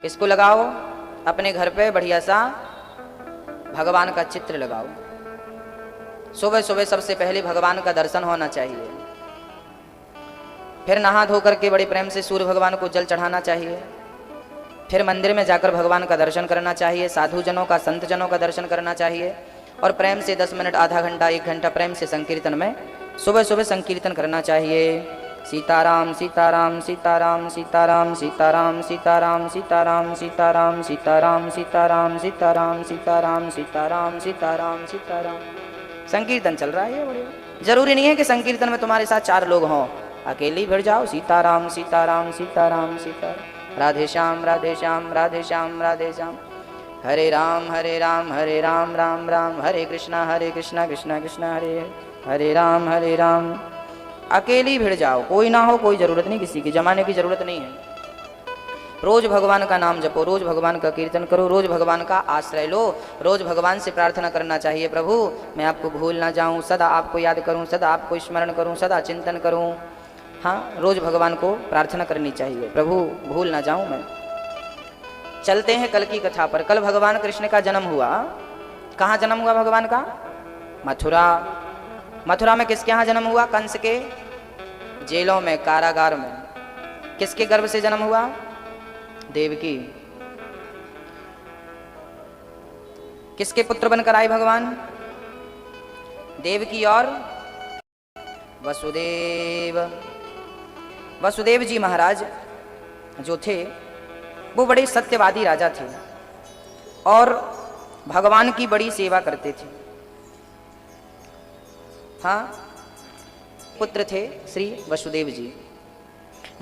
इसको लगाओ अपने घर पे, बढ़िया सा भगवान का चित्र लगाओ। सुबह सुबह सबसे पहले भगवान का दर्शन होना चाहिए। फिर नहा धो करके बड़े प्रेम से सूर्य भगवान को जल चढ़ाना चाहिए। फिर मंदिर में जाकर भगवान का दर्शन करना चाहिए, साधु जनों का, संत जनों का दर्शन करना चाहिए और प्रेम से 10 मिनट, आधा घंटा, 1 घंटा प्रेम से संकीर्तन में सुबह सुबह संकीर्तन करना चाहिए। सीताराम सीताराम सीताराम सीताराम सीताराम सीताराम सीताराम सीताराम सीताराम सीताराम सीताराम सीताराम सीताराम सीताराम सीताराम। संकीर्तन चल रहा है, बढ़िया। जरूरी नहीं है कि संकीर्तन में तुम्हारे साथ 4 लोग हों, अकेले ही भिड़ जाओ। सीताराम सीताराम सीताराम सीताराम, राधे श्याम राधे श्याम राधे श्याम राधे श्याम, हरे राम राम राम हरे कृष्णा कृष्णा कृष्णा हरे हरे राम। अकेले ही भिड़ जाओ, कोई ना हो, कोई जरूरत नहीं, किसी की जमाने की जरूरत नहीं है। रोज भगवान का नाम जपो, रोज भगवान का कीर्तन करो, रोज भगवान का आश्रय लो, रोज भगवान से प्रार्थना करना चाहिए, प्रभु मैं आपको भूल ना जाऊं, सदा आपको याद करूं, सदा आपको स्मरण करूं, सदा चिंतन करूं। हाँ, रोज भगवान को प्रार्थना करनी चाहिए, प्रभु भूल ना जाऊं मैं। चलते हैं कल की कथा पर। कल भगवान कृष्ण का जन्म हुआ। कहाँ जन्म हुआ भगवान का? मथुरा। मथुरा में किसके यहाँ जन्म हुआ? कंस के जेलों में, कारागार में। किसके गर्भ से जन्म हुआ? देवकी। किसके पुत्र बनकर आए भगवान? देवकी और वसुदेव। वसुदेव जी महाराज जो थे वो बड़े सत्यवादी राजा थे और भगवान की बड़ी सेवा करते थे। हाँ, पुत्र थे श्री वसुदेव जी।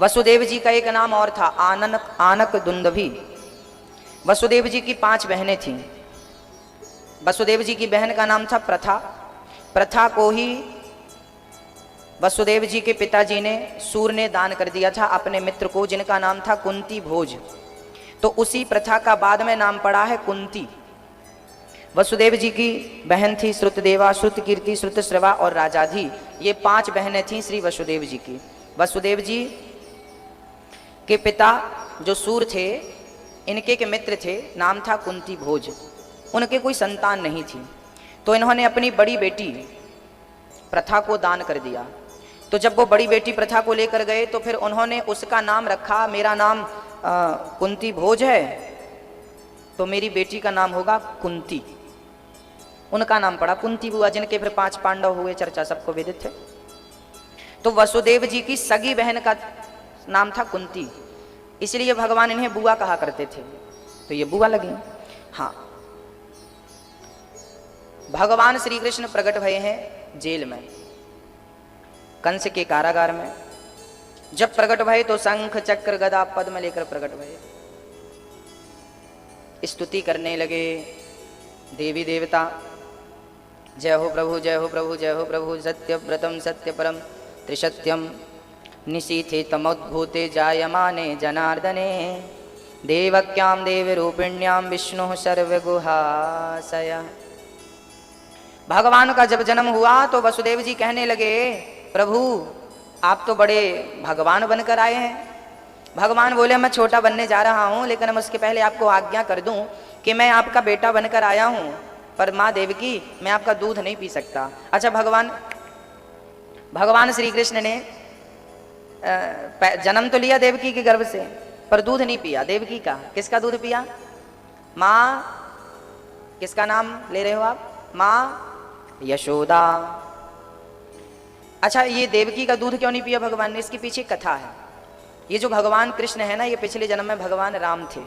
वसुदेव जी का एक नाम और था, आनक दुंदभी। वसुदेव जी की 5 बहनें थीं। वसुदेव जी की बहन का नाम था प्रथा। प्रथा को ही वसुदेव जी के पिताजी ने, सूर्य ने दान कर दिया था अपने मित्र को, जिनका नाम था कुंती भोज। तो उसी प्रथा का बाद में नाम पड़ा है कुंती। वसुदेव जी की बहन थी श्रुतदेवा, श्रुतकीर्ति, श्रुतश्रवा और राजाधी। ये 5 बहनें थीं श्री वसुदेव जी की। वसुदेव जी के पिता जो सूर्य थे, इनके के मित्र थे, नाम था कुंती भोज। उनके कोई संतान नहीं थी, तो इन्होंने अपनी बड़ी बेटी प्रथा को दान कर दिया। तो जब वो बड़ी बेटी प्रथा को लेकर गए तो फिर उन्होंने उसका नाम रखा, मेरा नाम कुंती भोज है तो मेरी बेटी का नाम होगा कुंती। उनका नाम पड़ा कुंती बुआ, जिनके फिर 5 पांडव हुए, चर्चा सबको विदित है। तो वसुदेव जी की सगी बहन का नाम था कुंती, इसलिए भगवान इन्हें बुआ कहा करते थे, तो ये बुआ लगी। हाँ, भगवान श्री कृष्ण प्रकट भये हैं जेल में, कंस के कारागार में। जब प्रकट भये तो शंख चक्र गदा पद्म लेकर प्रकट भये, स्तुति करने लगे देवी देवता। जय हो प्रभु जय हो प्रभु जय हो प्रभु, सत्यव्रतम सत्यपरम त्रिसत्यम निशीथे तमोद्भूते जायमाने जनार्दने, देवक्यां देवरूपिण्यां विष्णु सर्वगुहाशय। भगवान का जब जन्म हुआ तो वसुदेव जी कहने लगे, प्रभु आप तो बड़े भगवान बनकर आए हैं। भगवान बोले, मैं छोटा बनने जा रहा हूँ, लेकिन मैं उसके पहले आपको आज्ञा कर दूं कि मैं आपका बेटा बनकर आया हूँ, पर माँ देवकी मैं आपका दूध नहीं पी सकता। अच्छा, भगवान श्री कृष्ण ने जन्म तो लिया देवकी के गर्भ से, पर दूध नहीं पिया देवकी का। किसका दूध पिया? माँ, किसका नाम ले रहे हो आप? माँ यशोदा। अच्छा, ये देवकी का दूध क्यों नहीं पिया भगवान ने? इसके पीछे कथा है। ये जो भगवान कृष्ण है ना, ये पिछले जन्म में भगवान राम थे।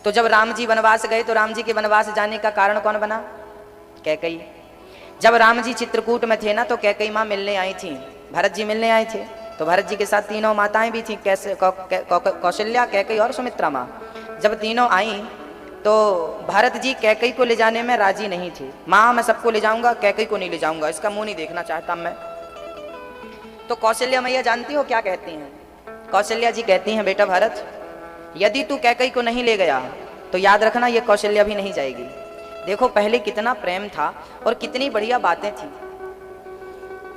तो जब राम जी वनवास गए तो राम जी के वनवास जाने का कारण कौन बना? कैकई। जब राम जी चित्रकूट में थे ना, तो कैकई माँ मिलने आई थी, भरत जी मिलने आए थे। तो भरत जी के साथ 3 माताएं भी थी, कौशल्या, कैकई और सुमित्रा माँ। जब तीनों आई तो भरत जी कैकई को ले जाने में राजी नहीं थे। माँ मैं सबको ले जाऊंगा, कैकई को नहीं ले जाऊंगा, इसका मुंह नहीं देखना चाहता मैं। तो कौशल्या मैया जानती हो क्या कहती हैं? कौशल्या जी कहती हैं, बेटा भरत, यदि तू कैकई को नहीं ले गया तो याद रखना ये कौशल्या भी नहीं जाएगी। देखो पहले कितना प्रेम था और कितनी बढ़िया बातें थी।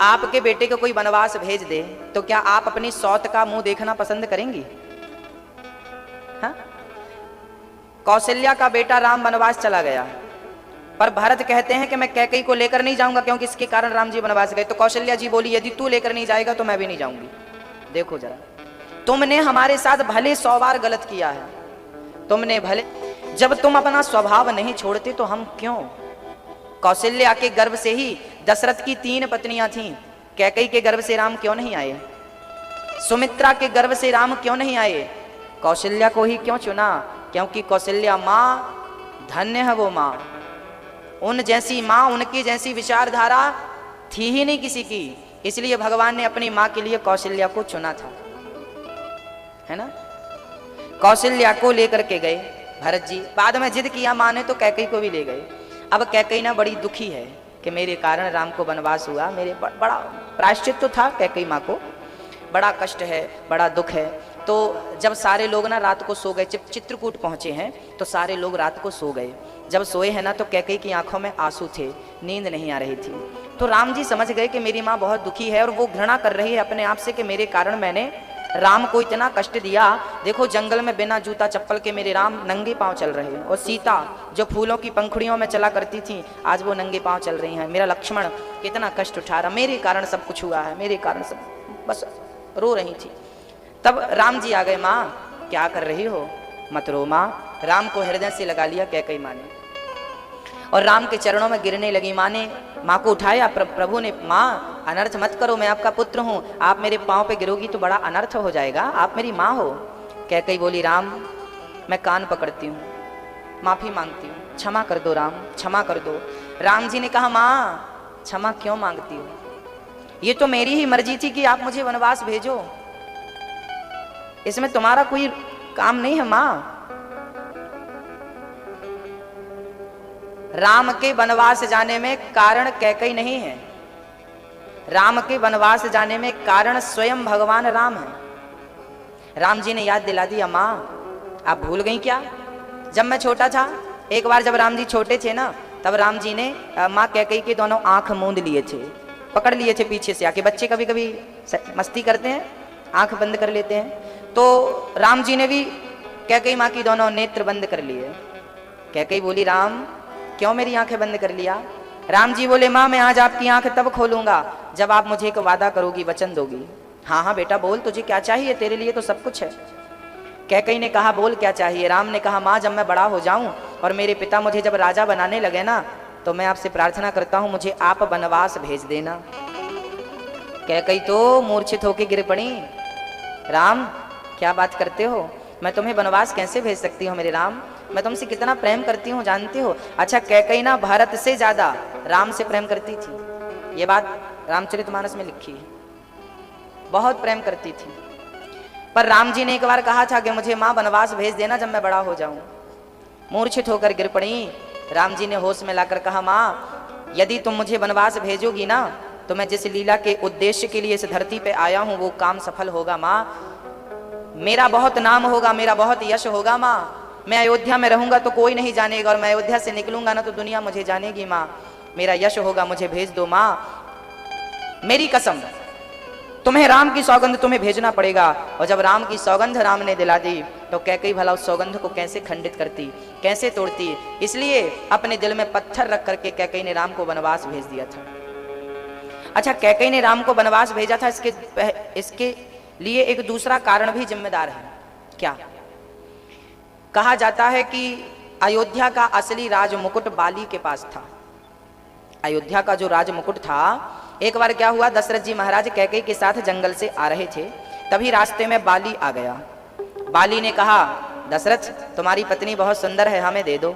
आपके बेटे को कोई वनवास भेज दे तो क्या आप अपनी सौत का मुंह देखना पसंद करेंगी? हाँ? कौशल्या का बेटा राम वनवास चला गया, पर भरत कहते हैं कि मैं कैकेयी को लेकर नहीं जाऊंगा क्योंकि इसके कारण राम जी वनवास गए। तो कौशल्या जी बोली यदि तू लेकर नहीं जाएगा तो मैं भी नहीं जाऊंगी। देखो जरा, तुमने हमारे साथ भले 100 बार गलत किया है, तुमने भले, जब तुम अपना स्वभाव नहीं छोड़ते तो हम क्यों। कौशल्या के गर्भ से ही दशरथ की 3 पत्नियां थीं, कैकेयी के गर्भ से राम क्यों नहीं आए, सुमित्रा के गर्भ से राम क्यों नहीं आए, कौशल्या को ही क्यों चुना, क्योंकि कौशल्या माँ धन्य है वो माँ, उन जैसी माँ, उनकी जैसी विचारधारा थी ही नहीं किसी की, इसलिए भगवान ने अपनी माँ के लिए कौशल्या को चुना था, है ना। कौशल्या को लेकर के गए भरत जी, बाद में जिद किया माँ ने तो कैकेयी को भी ले गए। अब कैकेयी ना बड़ी दुखी है कि मेरे कारण राम को वनवास हुआ, मेरे बड़ा प्रायश्चित तो था कैकेयी माँ को, बड़ा कष्ट है, बड़ा दुख है। तो जब सारे लोग ना रात को सो गए, चित्रकूट पहुंचे हैं तो सारे लोग रात को सो गए, जब सोए हैं ना तो कैकेयी की आंखों में आंसू थे, नींद नहीं आ रही थी। तो राम जी समझ गए कि मेरी माँ बहुत दुखी है और वो घृणा कर रही है अपने आप से कि मेरे कारण मैंने राम को इतना कष्ट दिया। देखो जंगल में बिना जूता चप्पल के मेरे राम नंगे पांव चल रहे हैं, और सीता जो फूलों की पंखुड़ियों में चला करती थी आज वो नंगे पांव चल रही हैं। मेरा लक्ष्मण कितना कष्ट उठा रहा, मेरे कारण सब कुछ हुआ है, मेरे कारण सब, बस रो रही थी। तब राम जी आ गए, माँ क्या कर रही हो, मत रो माँ। राम को हृदय से लगा लिया कैकेयी माँ ने और राम के चरणों में गिरने लगी। माँ ने माँ को उठाया, प्रभु ने, माँ अनर्थ मत करो, मैं आपका पुत्र हूँ, आप मेरे पाँव पे गिरोगी तो बड़ा अनर्थ हो जाएगा, आप मेरी माँ हो। कैकेयी बोली राम मैं कान पकड़ती हूँ, माफ़ी मांगती हूँ, क्षमा कर दो राम, क्षमा कर दो। राम जी ने कहा माँ क्षमा क्यों मांगती हो, ये तो मेरी ही मर्जी थी कि आप मुझे वनवास भेजो, इसमें तुम्हारा कोई काम नहीं है माँ। राम के वनवास जाने में कारण कैकेयी नहीं है, राम के वनवास जाने में कारण स्वयं भगवान राम है। राम जी ने याद दिला दिया, माँ आप भूल गई क्या, जब मैं छोटा था, एक बार जब राम जी छोटे थे ना, तब राम जी ने माँ कैकेयी के दोनों आंख मूंद लिए थे, पकड़ लिए थे पीछे से आके। बच्चे कभी कभी मस्ती करते हैं, आंख बंद कर लेते हैं, तो राम जी ने भी कैकेयी माँ की दोनों नेत्र बंद कर लिए। कैकेयी बोली राम क्यों मेरी आंखें बंद कर लिया। राम जी बोले माँ मैं आज आपकी आंख तब खोलूंगा जब आप मुझे एक वादा करोगी, वचन दोगी। हाँ हाँ बेटा बोल, तुझे क्या चाहिए, तेरे लिए तो सब कुछ है। कैकेयी ने कहा बोल क्या चाहिए। राम ने कहा माँ जब मैं बड़ा हो जाऊं और मेरे पिता मुझे जब राजा बनाने लगे ना, तो मैं आपसे प्रार्थना करता हूं मुझे आप वनवास भेज देना। कैकेयी तो मूर्छित होकर गिर पड़ी, राम क्या बात करते हो, मैं तुम्हें वनवास कैसे भेज सकती हूँ मेरे राम, मैं तुमसे कितना प्रेम करती हूँ जानते हो। अच्छा कैकेयी ना भारत से ज्यादा राम से प्रेम करती थी, ये बात रामचरितमानस में लिखी है, बहुत प्रेम करती थी। पर राम जी ने एक बार कहा था कि मुझे माँ वनवास भेज देना जब मैं बड़ा हो जाऊं। मूर्छित होकर गिर पड़ी। राम जी ने होश में लाकर कहा माँ यदि तुम मुझे वनवास भेजोगी ना तो मैं जिस लीला के उद्देश्य के लिए इस धरती पे आया हूँ वो काम सफल होगा माँ, मेरा बहुत नाम होगा, मेरा बहुत यश होगा माँ। मैं अयोध्या में रहूंगा तो कोई नहीं जानेगा और मैं अयोध्या से निकलूंगा ना तो दुनिया मुझे जानेगी माँ, मेरा यश होगा, मुझे भेज दो माँ, मेरी कसम, तुम्हें राम की सौगंध तुम्हें भेजना पड़ेगा। और जब राम की सौगंध राम ने दिला दी तो कैकेयी भला उस सौगंध को कैसे खंडित करती, कैसे तोड़ती, इसलिए अपने दिल में पत्थर रख करके कैकेयी ने राम को वनवास भेज दिया था। अच्छा कैकेयी ने राम को वनवास भेजा था, इसके लिए एक दूसरा कारण भी जिम्मेदार है। क्या कहा जाता है कि अयोध्या का असली राज मुकुट बाली के पास था। अयोध्या का जो राज मुकुट था, एक बार क्या हुआ, दशरथ जी महाराज कैकेयी के साथ जंगल से आ रहे थे, तभी रास्ते में बाली आ गया। बाली ने कहा दशरथ तुम्हारी पत्नी बहुत सुंदर है, हमें दे दो।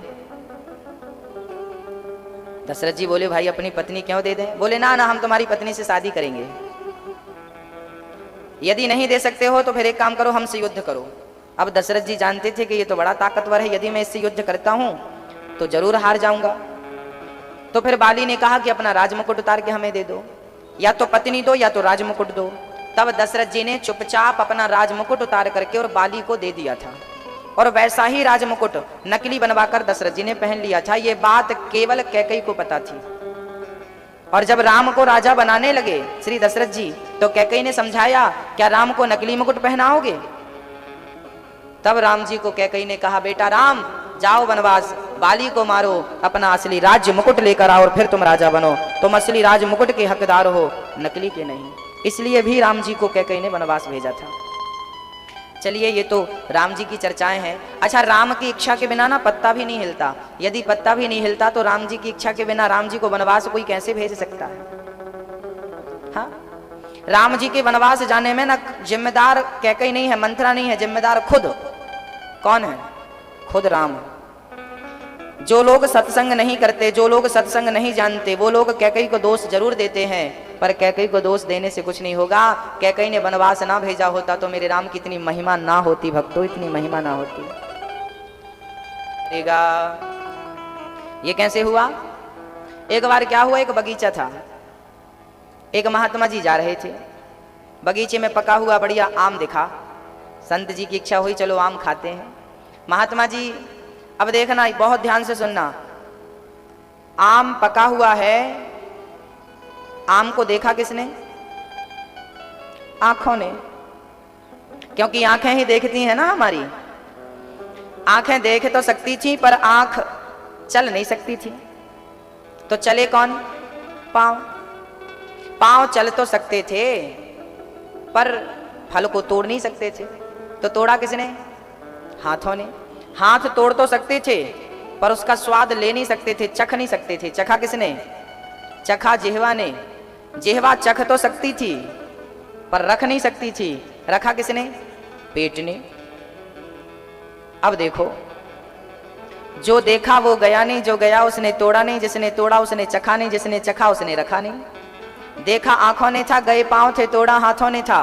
दशरथ जी बोले भाई अपनी पत्नी क्यों दे दें, बोले ना ना हम तुम्हारी पत्नी से शादी करेंगे, यदि नहीं दे सकते हो तो फिर एक काम करो हमसे युद्ध करो। अब दशरथ जी जानते थे कि ये तो बड़ा ताकतवर है, यदि मैं इससे युद्ध करता हूं तो जरूर हार जाऊंगा। तो फिर बाली ने कहा कि अपना राजमुकुट उतार के हमें दे दो, या तो पत्नी दो या तो राजमुकुट दो। तब दशरथ जी ने चुपचाप अपना राजमुकुट उतार करके और बाली को दे दिया था, और वैसा ही राजमुकुट नकली बनवाकर दशरथ जी ने पहन लिया था। ये बात केवल कैकेयी को पता थी। और जब राम को राजा बनाने लगे श्री दशरथ जी, तो कैकेयी ने समझाया क्या राम को नकली मुकुट पहनाओगे, तब राम जी को कैकई ने कहा, बेटा राम जाओ वनवास, बाली को मारो, अपना असली राज्य मुकुट लेकर आओ और फिर तुम राजा बनो। तुम असली राज मुकुट के हकदार हो, नकली के नहीं। इसलिए भी राम जी को कैकई ने वनवास भेजा था। चलिए, ये तो राम जी की चर्चाएं हैं। अच्छा, राम की इच्छा के बिना ना पत्ता भी नहीं हिलता। यदि पत्ता भी नहीं हिलता तो राम जी की इच्छा के बिना राम जी को वनवास कोई कैसे भेज सकता है? हाँ, राम जी के वनवास जाने में ना जिम्मेदार कैकई नहीं है, मंथरा नहीं है, जिम्मेदार खुद कौन है? खुद राम। जो लोग सत्संग नहीं करते, जो लोग सत्संग नहीं जानते, वो लोग कैकई को दोष जरूर देते हैं, पर कैकई को दोष देने से कुछ नहीं होगा। कैकई ने वनवास ना भेजा होता तो मेरे राम की इतनी महिमा ना होती भक्तों, इतनी महिमा ना होती। ये कैसे हुआ? एक बार क्या हुआ, एक बगीचा था, एक महात्मा जी जा रहे थे, बगीचे में पका हुआ बढ़िया आम दिखा। संत जी की इच्छा हुई, चलो आम खाते हैं। महात्मा जी, अब देखना, बहुत ध्यान से सुनना, आम पका हुआ है। आम को देखा किसने? आंखों ने, क्योंकि आंखें ही देखती हैं ना हमारी। आंखें देख तो सकती थी पर आंख चल नहीं सकती थी, तो चले कौन? पांव। पांव चल तो सकते थे पर फल को तोड़ नहीं सकते थे, तो तोड़ा किसने? हाथों ने। हाथ तोड़ तो सकते थे पर उसका स्वाद ले नहीं सकते थे, चख नहीं सकते थे। चखा किसने? चखा जिह्वा ने। जिह्वा चख तो सकती थी पर रख नहीं सकती थी, रखा किसने? पेट ने। अब देखो, जो देखा वो गया नहीं, जो गया उसने तोड़ा नहीं, जिसने तोड़ा उसने चखा नहीं, जिसने चखा उसने रखा नहीं। देखा आंखों ने था, गए पांव थे, तोड़ा हाथों ने था,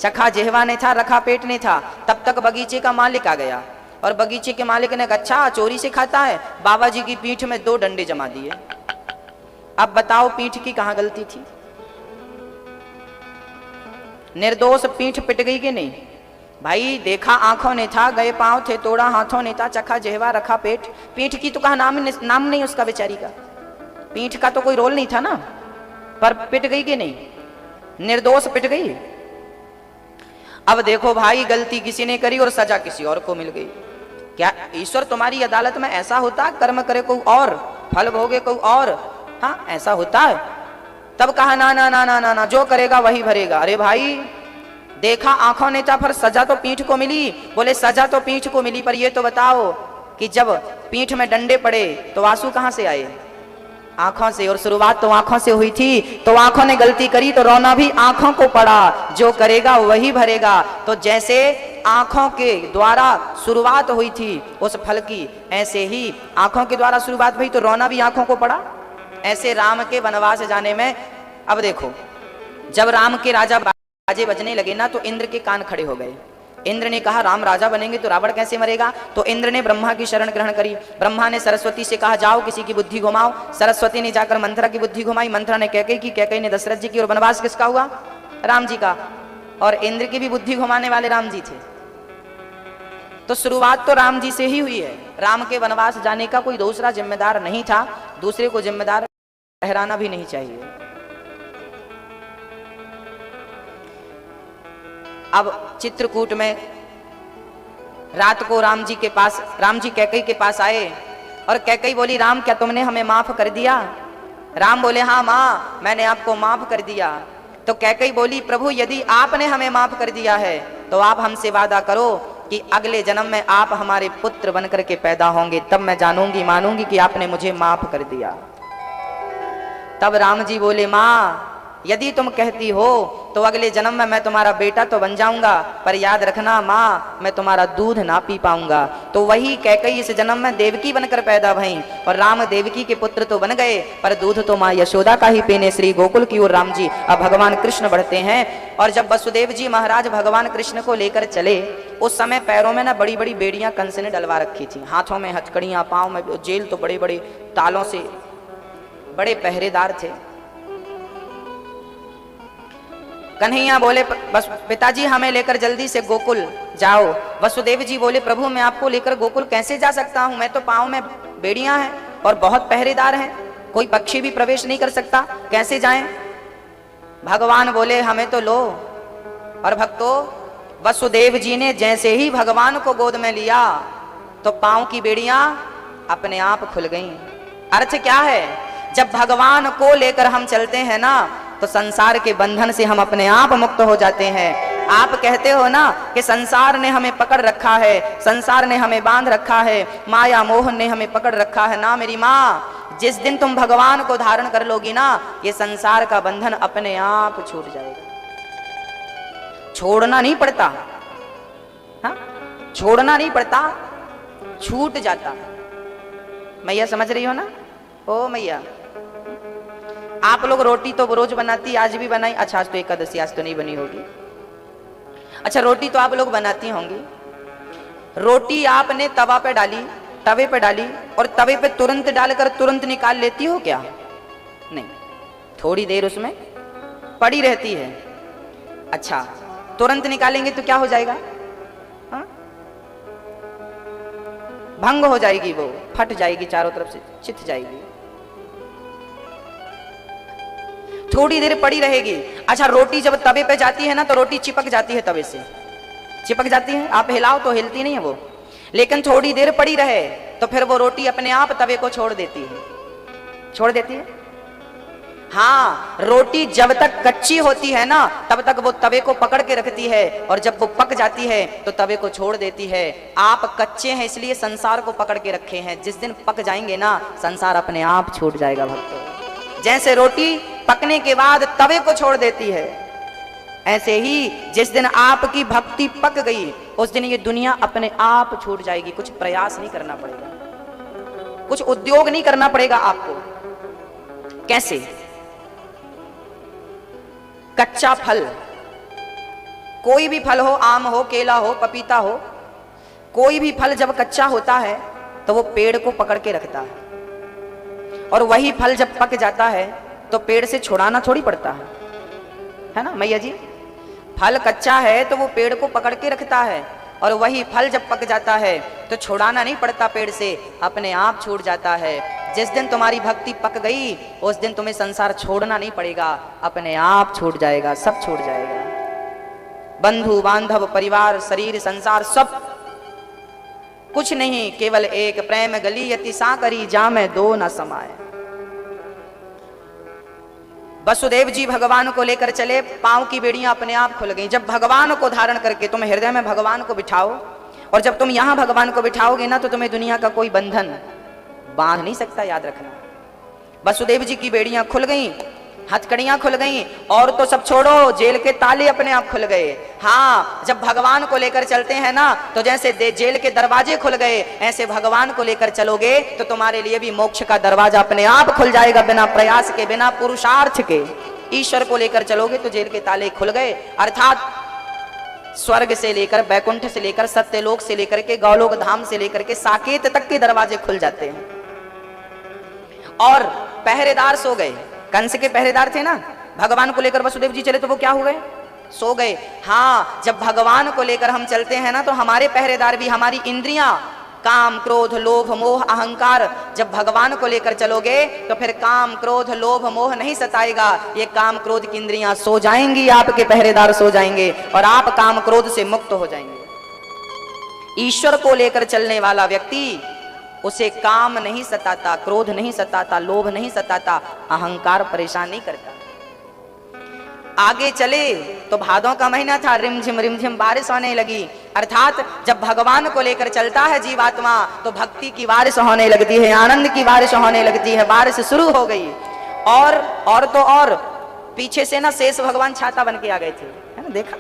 चखा जिह्वा ने था, रखा पेट ने था। तब तक बगीचे का मालिक आ गया और बगीचे के मालिक ने कहा, अच्छा चोरी से खाता है। बाबा जी की पीठ में 2 डंडे जमा दिए। अब बताओ पीठ की कहां गलती थी? निर्दोष पीठ पिट गई कि नहीं? भाई देखा आंखों ने था, गए पांव थे, तोड़ा हाथों ने था, चखा जिह्वा, रखा पेट। पीठ की तो कहा नाम नहीं उसका बेचारी का, पीठ का तो कोई रोल नहीं था ना, पर पिट गई कि नहीं? निर्दोष पिट गई। अब देखो भाई, गलती किसी ने करी और सजा किसी और को मिल गई। क्या ईश्वर तुम्हारी अदालत में ऐसा होता? कर्म करे कोई और, फल भोगे कोई और। हाँ, ऐसा होता है। तब कहा ना ना ना ना ना ना, जो करेगा वही भरेगा। अरे भाई, देखा आंखों ने था पर सजा तो पीठ को मिली। बोले सजा तो पीठ को मिली, पर ये तो बताओ कि जब पीठ में डंडे पड़े तो आंसू कहां से आए? आंखों से। और शुरुआत तो आंखों से हुई थी, तो आंखों ने गलती करी तो रोना भी आंखों को पड़ा। जो करेगा वही भरेगा। तो जैसे आंखों के द्वारा शुरुआत हुई थी उस फल की, ऐसे ही आंखों के द्वारा शुरुआत हुई तो रोना भी आंखों को पड़ा। ऐसे राम के वनवास जाने में, अब देखो, जब राम के राजा बाजे बजने लगे ना तो इंद्र के कान खड़े हो गए। इंद्र ने कहा राम राजा बनेंगे तो रावण कैसे मरेगा? तो इंद्र ने ब्रह्मा की शरण ग्रहण करी। ब्रह्मा ने सरस्वती से कहा जाओ किसी की बुद्धि घुमाओ। सरस्वती ने जाकर मंथरा की बुद्धि घुमाई, मंथरा ने कैकई की, कैकई ने दशरथ जी की। और वनवास किसका हुआ? राम जी का। और इंद्र की भी बुद्धि घुमाने वाले राम जी थे। तो शुरुआत तो राम जी से ही हुई है। राम के वनवास जाने का कोई दूसरा जिम्मेदार नहीं था, दूसरे को जिम्मेदार ठहराना भी नहीं चाहिए। अब चित्रकूट में रात को राम जी कैकई के पास आए और कैकई बोली, राम क्या तुमने हमें माफ कर दिया? राम बोले, हाँ माँ, मैंने आपको माफ कर दिया। तो कैकई बोली, प्रभु यदि आपने हमें माफ कर दिया है तो आप हमसे वादा करो कि अगले जन्म में आप हमारे पुत्र बनकर के पैदा होंगे, तब मैं जानूंगी मानूंगी कि आपने मुझे माफ कर दिया। तब राम जी बोले, माँ यदि तुम कहती हो तो अगले जन्म में मैं तुम्हारा बेटा तो बन जाऊंगा, पर याद रखना माँ, मैं तुम्हारा दूध ना पी पाऊंगा। तो वही कैकई इस जन्म में देवकी बनकर पैदा भई और राम देवकी के पुत्र तो बन गए, पर दूध तो माँ यशोदा का ही पीने श्री गोकुल की ओर राम जी अब भगवान कृष्ण बढ़ते हैं। और जब वसुदेव जी महाराज भगवान कृष्ण को लेकर चले, उस समय पैरों में ना बड़ी बड़ी बेड़ियां कंस ने डलवा रखी थी, हाथों में हथकड़ियां, पाँव में जेल तो बड़े बड़े तालों से, बड़े पहरेदार थे। कन्हैया बोले, बस पिताजी हमें लेकर जल्दी से गोकुल जाओ। वसुदेव जी बोले, प्रभु मैं आपको लेकर गोकुल कैसे जा सकता हूँ? मैं तो पाँव में बेड़ियां हैं और बहुत पहरेदार हैं, कोई पक्षी भी प्रवेश नहीं कर सकता, कैसे जाएं? भगवान बोले, हमें तो लो। और भक्तों, वसुदेव जी ने जैसे ही भगवान को गोद में लिया तो पांव की बेड़ियां अपने आप खुल गईं। अर्थ क्या है, जब भगवान को लेकर हम चलते हैं ना तो संसार के बंधन से हम अपने आप मुक्त हो जाते हैं। आप कहते हो ना कि संसार ने हमें पकड़ रखा है, संसार ने हमें बांध रखा है, माया मोह ने हमें पकड़ रखा है। ना मेरी माँ, जिस दिन तुम भगवान को धारण कर लोगी ना, ये संसार का बंधन अपने आप छूट जाएगा। छोड़ना नहीं पड़ता, हाँ? छोड़ना नहीं पड़ता, छूट जाता। मैया समझ रही हो ना? ओ मैया, आप लोग रोटी तो रोज बनाती, आज भी बनाई। अच्छा, आज तो एकादशी, आज तो नहीं बनी होगी। अच्छा, रोटी तो आप लोग बनाती होंगी। रोटी आपने तवा पे डाली, तवे पे डाली और तवे पे तुरंत डालकर तुरंत निकाल लेती हो क्या? नहीं, थोड़ी देर उसमें पड़ी रहती है। अच्छा, तुरंत निकालेंगे तो क्या हो जाएगा? हाँ? भंग हो जाएगी, वो फट जाएगी, चारों तरफ से चित जाएगी। थोड़ी देर पड़ी रहेगी। अच्छा, रोटी जब तवे पे जाती है ना तो रोटी चिपक जाती है, तवे से चिपक जाती है। आप हिलाओ तो हिलती नहीं है वो, लेकिन थोड़ी देर पड़ी रहे तो फिर वो रोटी अपने आप तवे को छोड़ देती है, छोड़ देती है। हाँ, रोटी जब तक कच्ची होती है ना तब तक वो तवे को पकड़ के रखती है, और जब वो पक जाती है तो तवे को छोड़ देती है। आप कच्चे हैं इसलिए संसार को पकड़ के रखे हैं, जिस दिन पक जाएंगे ना संसार अपने आप छूट जाएगा भक्तों। जैसे रोटी पकने के बाद तवे को छोड़ देती है, ऐसे ही जिस दिन आपकी भक्ति पक गई उस दिन ये दुनिया अपने आप छूट जाएगी। कुछ प्रयास नहीं करना पड़ेगा, कुछ उद्योग नहीं करना पड़ेगा आपको। कैसे? कच्चा फल, कोई भी फल हो, आम हो, केला हो, पपीता हो, कोई भी फल जब कच्चा होता है तो वो पेड़ को पकड़ के रखता है, और वही फल जब पक जाता है तो पेड़ से छुड़ाना थोड़ी पड़ता है ना मैया जी? फल कच्चा है तो वो पेड़ को पकड़ के रखता है, और वही फल जब पक जाता है तो छुड़ाना नहीं पड़ता पेड़ से, अपने आप छूट जाता है। जिस दिन तुम्हारी भक्ति पक गई उस दिन तुम्हें संसार छोड़ना नहीं पड़ेगा, अपने आप छूट जाएगा, सब छूट जाएगा। बंधु बांधव परिवार शरीर संसार सब कुछ नहीं, केवल एक प्रेम गली यति साकरी जामे दो न समाए। वसुदेव जी भगवान को लेकर चले, पांव की बेड़ियां अपने आप खुल गई। जब भगवान को धारण करके तुम हृदय में भगवान को बिठाओ, और जब तुम यहां भगवान को बिठाओगे ना तो तुम्हें दुनिया का कोई बंधन बांध नहीं सकता, याद रखना। वसुदेव जी की बेड़ियां खुल गई, हथकड़ियां खुल गई, और तो सब छोड़ो, जेल के ताले अपने आप खुल गए। हाँ, जब भगवान को लेकर चलते हैं ना तो जैसे जेल के दरवाजे खुल गए, ऐसे भगवान को लेकर चलोगे तो तुम्हारे लिए भी मोक्ष का दरवाजा अपने आप खुल जाएगा, बिना प्रयास के, बिना पुरुषार्थ के। ईश्वर को लेकर चलोगे तो जेल के ताले खुल गए, अर्थात स्वर्ग से लेकर, बैकुंठ से लेकर, सत्यलोक से लेकर के, गौलोक धाम से लेकर के साकेत तक के दरवाजे खुल जाते हैं। और पहरेदार सो गए, कंस के पहरेदार थे ना, भगवान को लेकर वसुदेव जी चले तो वो क्या हो गए? सो गए। हाँ, जब भगवान को लेकर हम चलते हैं ना तो हमारे पहरेदार भी हमारी इंद्रियां, काम क्रोध लोभ मोह अहंकार, जब भगवान को लेकर चलोगे तो फिर काम क्रोध लोभ मोह नहीं सताएगा। ये काम क्रोध की इंद्रियां सो जाएंगी, आपके पहरेदार सो जाएंगे, और आप काम क्रोध से मुक्त हो जाएंगे। ईश्वर को लेकर चलने वाला व्यक्ति, उसे काम नहीं सताता, क्रोध नहीं सताता, लोभ नहीं सताता, अहंकार परेशान नहीं करता। आगे चले तो भादों का महीना था, रिमझिम बारिश होने लगी, अर्थात जब भगवान को लेकर चलता है जीवात्मा तो भक्ति की बारिश होने लगती है, आनंद की बारिश होने लगती है। बारिश शुरू हो गई, और तो और पीछे से ना शेष भगवान छाता बन के आ गए थे, है ना, देखा?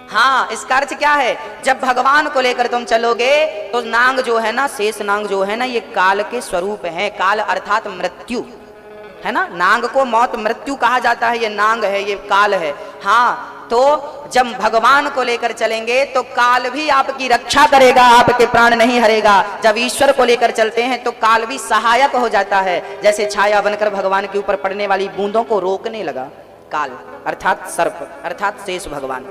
हाँ, इसका अर्थ क्या है? जब भगवान को लेकर तुम चलोगे तो नांग जो है ना, शेष नांग जो है ना, ये काल के स्वरूप है। काल अर्थात मृत्यु, है ना, नांग को मौत मृत्यु कहा जाता है, ये नांग है, ये काल है। हाँ, तो जब भगवान को लेकर चलेंगे तो काल भी आपकी रक्षा करेगा, आपके प्राण नहीं हरेगा। जब ईश्वर को लेकर चलते हैं तो काल भी सहायक हो जाता है, जैसे छाया बनकर भगवान के ऊपर पड़ने वाली बूंदों को रोकने लगा काल, अर्थात सर्प, अर्थात शेष भगवान।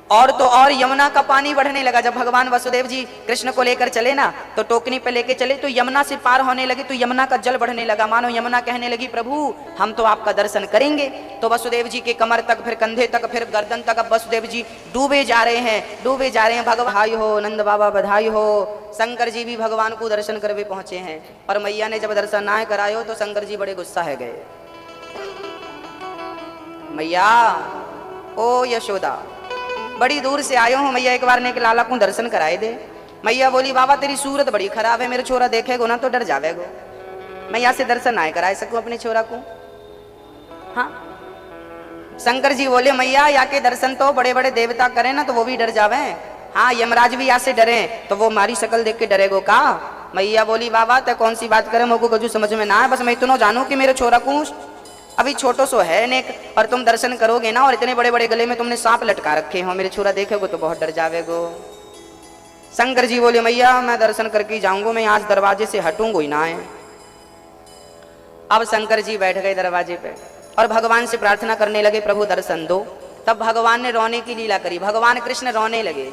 और तो और यमुना का पानी बढ़ने लगा। जब भगवान वसुदेव जी कृष्ण को लेकर चले ना, तो टोकनी पे लेके चले तो यमुना से पार होने लगे, तो यमुना का जल बढ़ने लगा। मानो यमुना कहने लगी, प्रभु हम तो आपका दर्शन करेंगे। तो वसुदेव जी के कमर तक, फिर कंधे तक, फिर गर्दन तक, अब वसुदेव जी डूबे जा रहे हैं, डूबे जा रहे हैं। भगवान बधाई हो, नंद बाबा बधाई हो। शंकर जी भी भगवान को दर्शन करवे पहुंचे हैं। और मैया ने जब दर्शन ना करायो तो शंकर जी बड़े गुस्सा है गए। मैया, ओ यशोदा, बड़ी दूर से आयो हूं मैया, एक बार ने लाला को दर्शन कराए दे। मैया बोली, बाबा तेरी सूरत बड़ी खराब है, मेरे छोरा देखेगो ना तो डर जावेगो। मैया से दर्शन ना कराए सकूं अपने छोरा को। हाँ, शंकर जी बोले, मैया या के दर्शन तो बड़े बड़े देवता करें ना तो वो भी डर जावे। हाँ, यमराज भी या से डरे तो वो मारी शकल देख के डरेगो का। मैया बोली, बाबा ते कौन सी बात करे, मुझको कुछ समझ में ना है। बस मैं इतना जानू कि मेरे छोरा को अभी छोटो सो है नेक, और तुम दर्शन करोगे ना, और इतने बड़े बड़े गले में तुमने सांप लटका रखे हो, मेरे छोरा देखेगो तो बहुत डर जावेगो। शंकर जी बोले, मैया मैं दर्शन करके जाऊंगा, मैं आज दरवाजे से हटूंगा ही ना है। अब शंकर जी बैठ गए दरवाजे पे और भगवान से प्रार्थना करने लगे, प्रभु दर्शन दो। तब भगवान ने रोने की लीला करी, भगवान कृष्ण रोने लगे।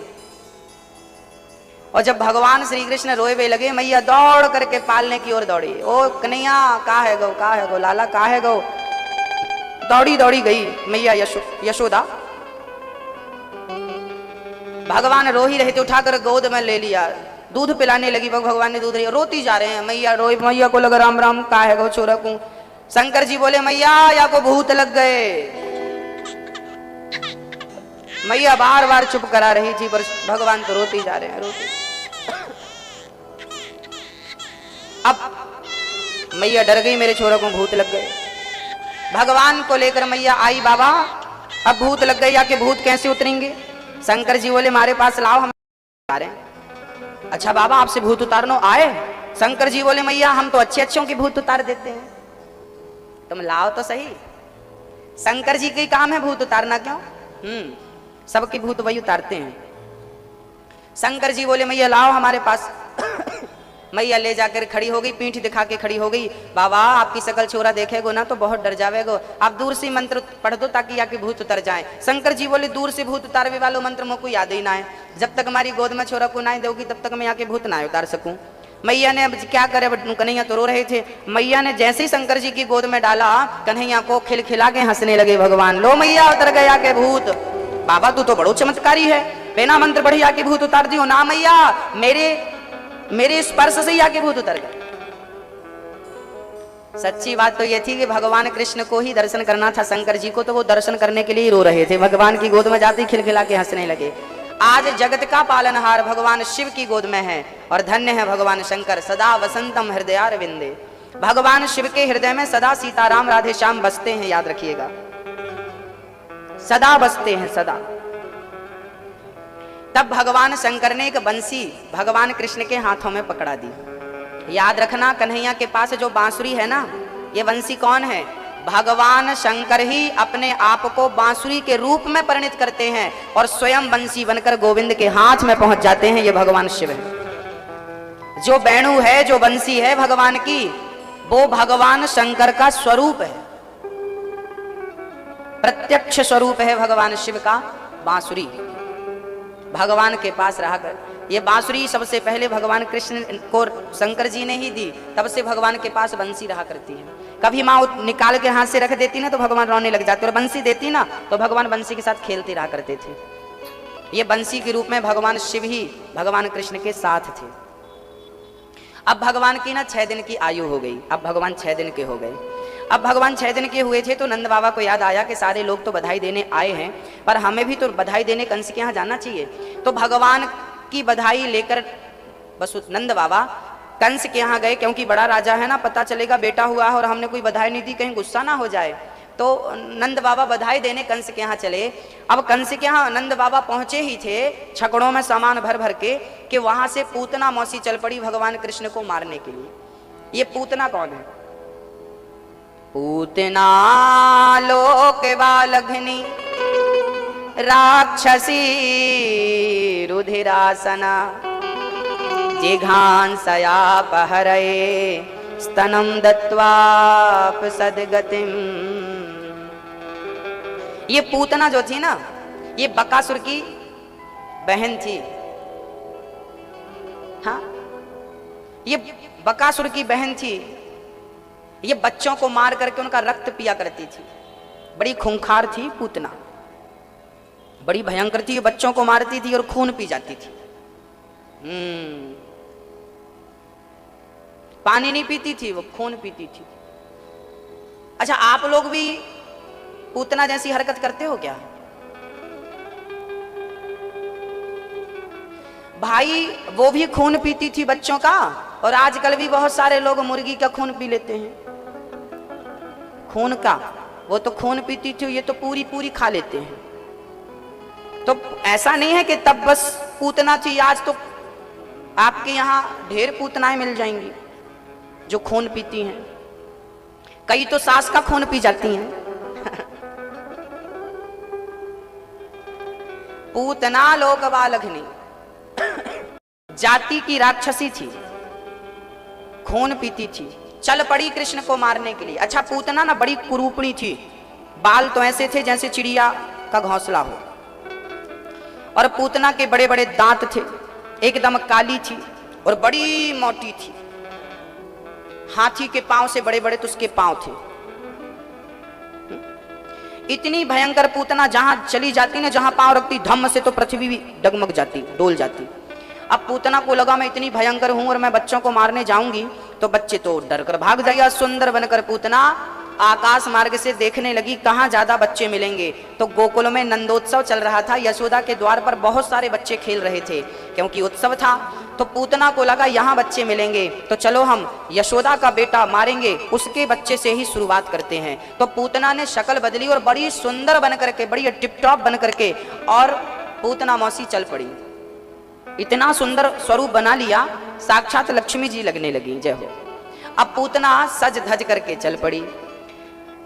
और जब भगवान श्री कृष्ण रोए लगे, मैया दौड़ करके पालने की ओर दौड़ी। ओ कन्हैया, का है गो लाला, का है गो। दौड़ी दौड़ी गई मैया यशोदा। भगवान रो ही रहे थे, उठाकर गोद में ले लिया, दूध पिलाने लगी। भगवान ने दूध, रोती जा रहे हैं। मैया रोई, मैया को लगा राम राम, का है गो छोरा को। शंकर जी बोले, मैया या को भूत लग गए। मैया बार बार चुप करा रही थी, पर भगवान तो रोती जा रहे हैं, रोती। अब मैया डर गई, मेरे छोरा को भूत लग गए। भगवान को लेकर मैया आई, बाबा अब भूत लग गए, या के भूत कैसे उतरेंगे। शंकर जी बोले, हमारे पास लाओ, हम आ रहे हैं। अच्छा बाबा, आपसे भूत उतारनो आए। शंकर जी बोले, मैया हम तो अच्छे अच्छों की भूत उतार देते हैं, तुम लाओ तो सही। शंकर जी के काम है भूत उतारना, क्यों? सबकी भूत वही उतारते हैं। शंकर जी बोले, मैया लाओ हमारे पास। मैया ले जाकर खड़ी हो गई, पीठ दिखा के खड़ी हो गई। बाबा आपकी शकल छोरा देखेगो ना तो बहुत डर जावेगो, आप दूर से मंत्र पढ़ दो ताकि आके भूत उतर जाए। शंकर जी बोले, दूर से भूत उतारवे वालों मंत्र मुझको याद ही ना है, जब तक हमारी गोद में छोरा को ना दोगी तब तक मैं आके भूत ना उतार सकूं। मैया ने अब क्या करे, कन्हैया तो रो रहे थे। मैया ने जैसे ही शंकर जी की गोद में डाला, कन्हैया को खिलखिला के हंसने लगे भगवान। लो मैया उतर गया के भूत। बाबा तू तो बड़ो चमत्कारी है, बिना मंत्र पढ़ी आके भूत उतार दियो ना। मैया मेरे स्पर्श से ही आके भूत उतर गए। सच्ची बात तो ये थी कि भगवान कृष्ण को ही दर्शन करना था, शंकर जी को तो वो दर्शन करने के लिए रो रहे थे। भगवान की गोद में जाते ही खिलखिला के हंसने लगे। आज जगत का पालनहार भगवान शिव की गोद में है, और धन्य है भगवान शंकर, सदा वसंतम हृदयारविंदे। भगवान शिव के हृदय में सदा सीताराम राधे श्याम बसते हैं, याद रखिएगा, सदा बसते हैं, सदा। तब भगवान शंकर ने एक बंसी भगवान कृष्ण के हाथों में पकड़ा दी। याद रखना, कन्हैया के पास जो बांसुरी है ना, ये बंसी कौन है? भगवान शंकर ही अपने आप को बांसुरी के रूप में परिणित करते हैं और स्वयं बंसी बनकर गोविंद के हाथ में पहुंच जाते हैं। ये भगवान शिव है। जो वेणु है, जो बंसी है भगवान की, वो भगवान शंकर का स्वरूप है, प्रत्यक्ष स्वरूप है भगवान शिव का बांसुरी। भगवान के पास रहा कर, ये बांसुरी सबसे पहले भगवान कृष्ण को शंकर जी ने ही दी, तब से भगवान के पास बंसी रहा करती है। कभी माँ निकाल के हाथ से रख देती ना तो भगवान रोने लग जाते, और बंसी देती ना तो भगवान बंसी के साथ खेलते रहा करते थे। ये बंसी के रूप में भगवान शिव ही भगवान कृष्ण के साथ थे। अब भगवान की ना 6 दिन की आयु हो गई, अब भगवान 6 दिन के हो गए। अब भगवान 6 दिन के हुए थे तो नंद बाबा को याद आया कि सारे लोग तो बधाई देने आए हैं, पर हमें भी तो बधाई देने कंस के यहाँ जाना चाहिए। तो भगवान की बधाई लेकर बस नंद बाबा कंस के यहाँ गए, क्योंकि बड़ा राजा है ना, पता चलेगा बेटा हुआ है और हमने कोई बधाई नहीं दी, कहीं गुस्सा ना हो जाए। तो नंद बाबा बधाई देने कंस के यहाँ चले। अब कंस के यहाँ नंद बाबा पहुंचे ही थे छकड़ों में सामान भर भर के, कि वहां से पूतना मौसी चल पड़ी भगवान कृष्ण को मारने के लिए। ये पूतना कौन है? पूतना लोक बालघनी राक्षसी रुधिरासना जिघांसयापहरये स्तनं दत्वाप सद्गतिम। ये पूतना जो थी ना, ये बकासुर की बहन थी। हाँ, ये बकासुर की बहन थी। ये बच्चों को मार करके उनका रक्त पिया करती थी। बड़ी खूंखार थी पूतना, बड़ी भयंकर थी। ये बच्चों को मारती थी और खून पी जाती थी। पानी नहीं पीती थी, वो खून पीती थी। अच्छा, आप लोग भी पूतना जैसी हरकत करते हो क्या? भाई वो भी खून पीती थी बच्चों का, और आजकल भी बहुत सारे लोग मुर्गी का खून पी लेते हैं। खून का, वो तो खून पीती थी, ये तो पूरी पूरी खा लेते हैं। तो ऐसा नहीं है कि तब बस पूतना थी, आज तो आपके यहां ढेर पूतनाएं मिल जाएंगी जो खून पीती हैं। कई तो सास का खून पी जाती हैं। पूतना लोकवालघ्नी जाति की राक्षसी थी, खून पीती थी, चल पड़ी कृष्ण को मारने के लिए। अच्छा, पूतना ना बड़ी कुरूपणी थी। बाल तो ऐसे थे जैसे चिड़िया का घोंसला हो, और पूतना के बड़े बड़े दांत थे, एकदम काली थी और बड़ी मोटी थी। हाथी के पांव से बड़े बड़े तो उसके पांव थे। इतनी भयंकर पूतना, जहां चली जाती ना, जहां पांव रखती धम्म से तो पृथ्वी भी डगमग जाती, डोल जाती। अब पूतना को लगा मैं इतनी भयंकर हूं और मैं बच्चों को मारने जाऊंगी तो बच्चे तो डर कर भाग जाएगा। सुंदर बनकर पूतना आकाश मार्ग से देखने लगी कहां ज्यादा बच्चे मिलेंगे। तो गोकुल में नंदोत्सव चल रहा था। यशोदा के द्वार पर बहुत सारे बच्चे खेल रहे थे क्योंकि उत्सव था। तो पूतना को लगा यहाँ बच्चे मिलेंगे तो चलो हम यशोदा का बेटा मारेंगे, उसके बच्चे से ही शुरुआत करते हैं। तो पूतना ने शक्ल बदली और बड़ी सुंदर बन करके, बड़ी टिप टॉप बन करके, और पूतना मौसी चल पड़ी। इतना सुंदर स्वरूप बना लिया, साक्षात लक्ष्मी जी लगने लगी। जय हो। अब पूतना सज धज करके चल पड़ी।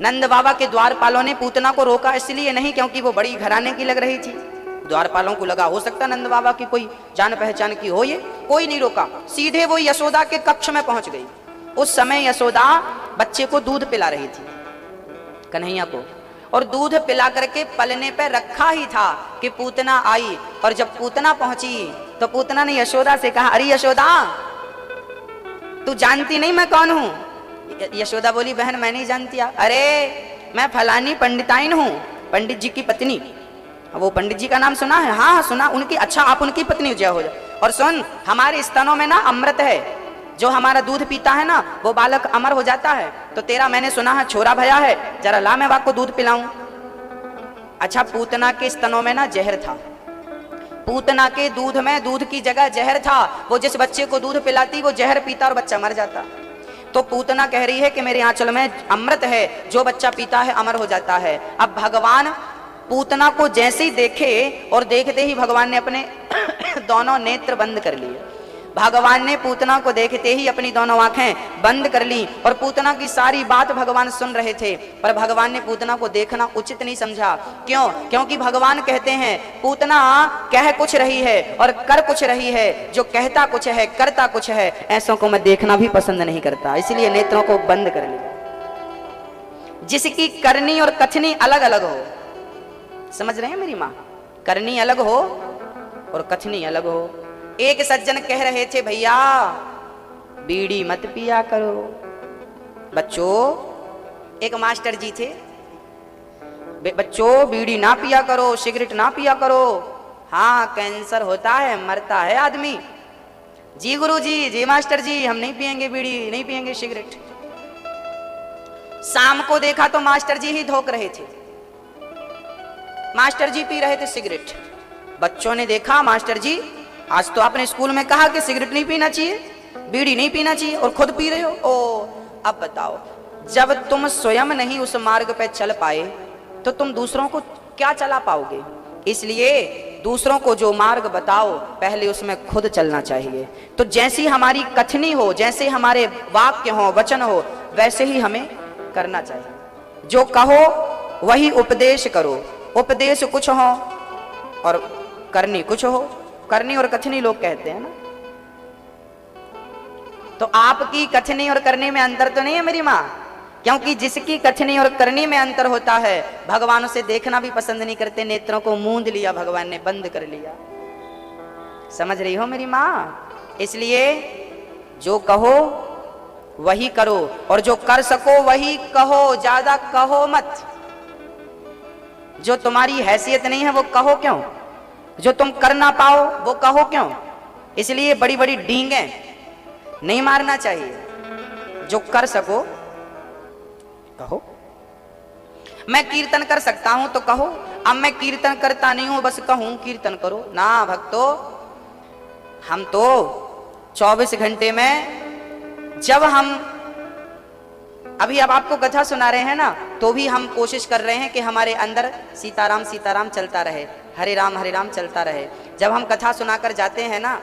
नंद बाबा के द्वारपालों ने पूतना को रोका इसलिए नहीं क्योंकि वो बड़ी घराने की लग रही थी। द्वारपालों को लगा हो सकता नंद बाबा की कोई जान पहचान की हो, ये कोई नहीं रोका। सीधे वो यशोदा के कक्ष में पहुंच गई। उस समय यशोदा बच्चे को दूध पिला रही थी, कन्हैया को, और दूध पिला करके पलने पे रखा ही था कि पूतना आई। और जब पूतना पहुंची तो पूतना ने यशोदा से कहा, अरे यशोदा, तू जानती नहीं मैं कौन हूं? यशोदा बोली, बहन मैं नहीं जानती। अरे मैं फलानी पंडिताइन हूं, पंडित जी की पत्नी। वो पंडित जी का नाम सुना है? हाँ सुना। उनकी, अच्छा आप उनकी पत्नी जय हो जाए। और सुन, हमारे स्तनों में ना अमृत है, जो हमारा दूध पीता है ना वो बालक अमर हो जाता है। तो तेरा मैंने सुना है छोरा भया है, जरा ला मैं बाप को दूध पिलाऊं। अच्छा, पूतना के स्तनों में ना जहर था। पूतना के दूध में दूध की जगह जहर था। वो जिस बच्चे को दूध पिलाती वो जहर पीता और बच्चा मर जाता। तो पूतना कह रही है कि मेरे आंचल में अमृत है, जो बच्चा पीता है अमर हो जाता है। अब भगवान पूतना को जैसे ही देखे और देखते ही भगवान ने अपने दोनों नेत्र बंद कर लिए। भगवान ने पूतना को देखते ही अपनी दोनों आंखें बंद कर ली और पूतना की सारी बात भगवान सुन रहे थे। पर भगवान ने पूतना को देखना उचित नहीं समझा। क्यों? क्योंकि भगवान कहते हैं पूतना कह कुछ रही है और कर कुछ रही है, जो कहता कुछ है करता कुछ है, ऐसों को मैं देखना भी पसंद नहीं करता, इसलिए नेत्रों को बंद कर लिया। जिसकी करनी और कथनी अलग अलग हो, समझ रहे हैं मेरी माँ? करनी अलग हो और कथनी अलग हो। एक सज्जन कह रहे थे, भैया बीड़ी मत पिया करो। बच्चों, एक मास्टर जी थे, बच्चों बीड़ी ना पिया करो, सिगरेट ना पिया करो, हाँ कैंसर होता है, मरता है आदमी। जी गुरु जी, जी मास्टर जी, हम नहीं पिएंगे बीड़ी, नहीं पिएंगे सिगरेट। शाम को देखा तो मास्टर जी ही धोक रहे थे, मास्टर जी पी रहे थे सिगरेट। बच्चों ने देखा, मास्टर जी आज तो आपने स्कूल में कहा कि सिगरेट नहीं पीना चाहिए, बीड़ी नहीं पीना चाहिए, और खुद पी रहे हो। ओ, अब बताओ, जब तुम स्वयं नहीं उस मार्ग पे चल पाए तो तुम दूसरों को क्या चला पाओगे? इसलिए दूसरों को जो मार्ग बताओ पहले उसमें खुद चलना चाहिए। तो जैसी हमारी कथनी हो, जैसे हमारे वाक्य हो, वचन हो, वैसे ही हमें करना चाहिए। जो कहो वही उपदेश करो। उपदेश कुछ हो और करनी कुछ हो। करनी और कथनी लोग कहते हैं ना, तो आपकी कथनी और करनी में अंतर तो नहीं है मेरी माँ? क्योंकि जिसकी कथनी और करनी में अंतर होता है, भगवान उसे देखना भी पसंद नहीं करते, नेत्रों को मूंद लिया भगवान ने, बंद कर लिया। समझ रही हो मेरी माँ? इसलिए जो कहो वही करो और जो कर सको वही कहो, ज्यादा कहो मत। जो तुम्हारी हैसियत नहीं है वो कहो क्यों? जो तुम कर ना पाओ वो कहो क्यों? इसलिए बड़ी बड़ी डींगे नहीं मारना चाहिए। जो कर सको कहो। मैं कीर्तन कर सकता हूं तो कहो। अब मैं कीर्तन करता नहीं हूं, बस कहूं कीर्तन करो ना भक्तो। हम तो 24 घंटे में, जब हम अभी अब आपको कथा सुना रहे हैं ना, तो भी हम कोशिश कर रहे हैं कि हमारे अंदर सीताराम सीताराम चलता रहे, हरे राम चलता रहे। जब हम कथा सुनाकर जाते हैं ना,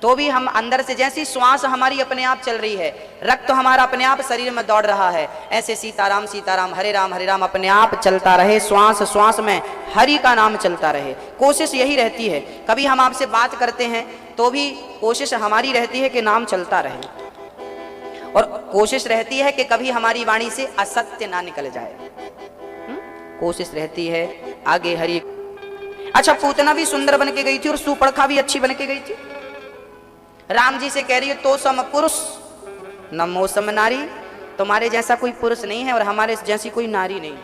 तो भी हम अंदर से, जैसी श्वास हमारी अपने आप चल रही है, रक्त तो हमारा अपने आप शरीर में दौड़ रहा है, ऐसे सीताराम सीताराम हरे राम अपने आप चलता रहे। श्वास श्वास में हरि का नाम चलता रहे। कोशिश यही रहती है। कभी हम आपसे बात करते हैं तो भी कोशिश हमारी रहती है कि नाम चलता रहे, और कोशिश रहती है कि कभी हमारी वाणी से असत्य ना निकल जाए। कोशिश रहती है आगे हरि। अच्छा, पूतना भी सुंदर बन के गई थी और सुपर्णखा भी अच्छी बन के गई थी। राम जी से कह रही है तो सम पुरुष न मौसम नारी, तुम्हारे जैसा कोई पुरुष नहीं है और हमारे जैसी कोई नारी नहीं।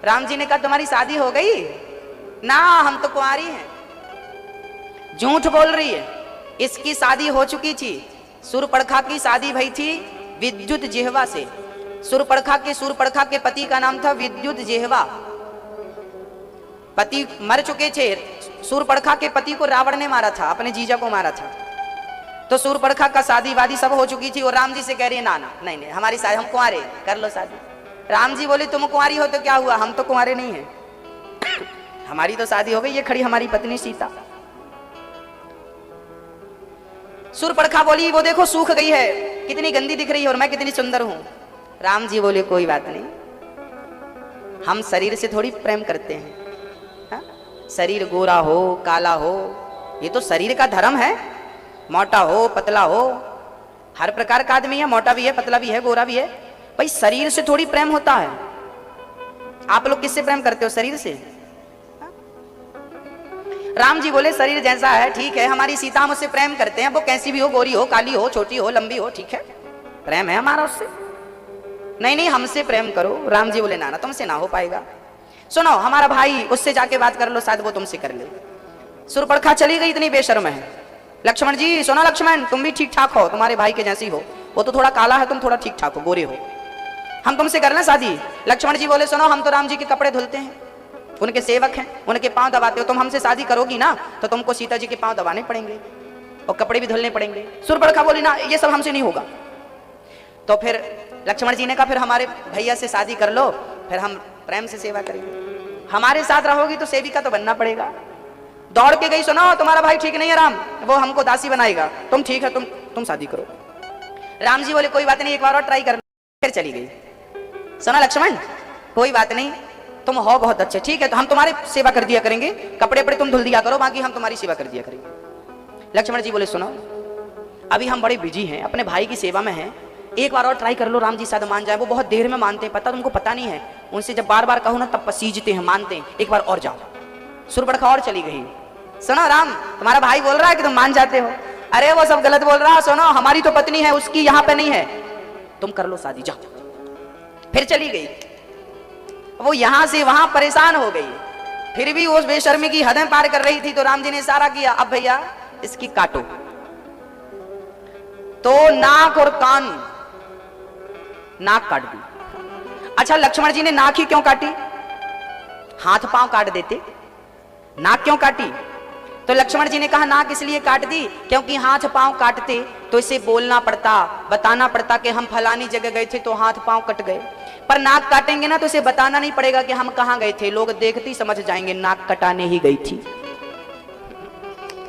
राम जी ने कहा तुम्हारी शादी हो गई ना? हम तो कुंवारी हैं। झूठ बोल रही है, इसकी शादी हो चुकी थी। सुरपड़खा की शादी भई थी विद्युत जिह्वा से। सुरपड़खा के पति का नाम था विद्युत जिह्वा। पति मर चुके थे। सुरपड़खा के पति को रावण ने मारा था, अपने जीजा को मारा था। तो सुरपड़खा का शादी वादी सब हो चुकी थी और राम जी से कह रही है ना नहीं हमारी शादी, हम कुंवारे, कर लो शादी। राम जी बोले तुम कुंवारी हो तो क्या हुआ, हम तो कुंवारे नहीं हैं, हमारी तो शादी हो गई। ये खड़ी हमारी पत्नी सीता। सुरपड़खा बोली वो देखो सूख गई है, कितनी गंदी दिख रही है और मैं कितनी सुंदर हूं। राम जी बोले कोई बात नहीं, हम शरीर से थोड़ी प्रेम करते हैं। हा? शरीर गोरा हो काला हो ये तो शरीर का धर्म है। मोटा हो पतला हो, हर प्रकार का आदमी है, मोटा भी है पतला भी है गोरा भी है। भाई शरीर से थोड़ी प्रेम होता है। आप लोग किससे प्रेम करते हो? शरीर से। राम जी बोले शरीर जैसा है ठीक है, हमारी सीता हम उससे प्रेम करते हैं, वो कैसी भी हो, गोरी हो काली हो छोटी हो लंबी हो, ठीक है, प्रेम है हमारा उससे। नहीं हमसे प्रेम करो। राम जी बोले ना तुमसे ना हो पाएगा। सुनो हमारा भाई, उससे जाके बात कर लो, शायद वो तुमसे कर ले। सुरपड़खा चली गई, इतनी बेशर्म है। लक्ष्मण जी सुनो, लक्ष्मण तुम भी ठीक ठाक हो, तुम्हारे भाई के जैसी हो, वो तो थोड़ा काला है, तुम थोड़ा ठीक ठाक हो, गोरे हो, हम तुमसे कर लें शादी। लक्ष्मण जी बोले सुनो, हम तो राम जी के कपड़े धुलते हैं, उनके सेवक हैं, उनके पांव दबाते हो, तुम हमसे शादी करोगी ना तो तुमको सीता जी के पांव दबाने पड़ेंगे और कपड़े भी धुलने पड़ेंगे। सुरपड़खा बोली ना ये सब हमसे नहीं होगा। तो फिर लक्ष्मण जी ने कहा फिर हमारे भैया से शादी कर लो, फिर हम प्रेम से सेवा करेंगे। हमारे साथ रहोगी तो सेविका तो बनना पड़ेगा। दौड़ के गई, सुनो तुम्हारा भाई ठीक नहीं है राम, वो हमको दासी बनाएगा, तुम ठीक है तुम शादी करो। राम जी बोले कोई बात नहीं, एक बार और ट्राई करना। फिर चली गई। सुना लक्ष्मण कोई बात नहीं, तुम हो बहुत अच्छे, ठीक है तो हम तुम्हारी सेवा कर दिया करेंगे, कपड़े पड़े तुम धुल दिया करो, बाकी हम तुम्हारी सेवा कर दिया करेंगे। लक्ष्मण जी बोले सुनो अभी हम बड़े बिजी हैं, अपने भाई की सेवा में हैं, एक बार और ट्राई कर लो, राम जी शायद मान जाए, वो बहुत देर में मानते हैं, पता तुमको पता नहीं है, उनसे जब बार बार कहो ना तब पसीजते हैं, मानते हैं, एक बार और जाओ। सुरपड़खा और चली गई। सुनो राम तुम्हारा भाई बोल रहा है कि तुम मान जाते हो। अरे वो सब गलत बोल रहा है, सुनो हमारी तो पत्नी है, उसकी यहाँ पे नहीं है, तुम कर लो शादी, जाओ। फिर चली गई। वो यहां से वहां परेशान हो गई, फिर भी उस बेशर्मी की हदें पार कर रही थी। तो राम जी ने इशारा किया अब भैया इसकी काटो। तो नाक और कान, नाक काट दी। अच्छा लक्ष्मण जी ने नाक ही क्यों काटी? हाथ पांव काट देते, नाक क्यों काटी? तो लक्ष्मण जी ने कहा नाक इसलिए काट दी क्योंकि हाथ पांव काटते तो इसे बोलना पड़ता, बताना पड़ता कि हम फलानी जगह गए थे तो हाथ पांव कट गए, पर नाक काटेंगे ना तो इसे बताना नहीं पड़ेगा कि हम कहां गए थे, लोग देखते ही समझ जाएंगे नाक कटाने ही गई थी,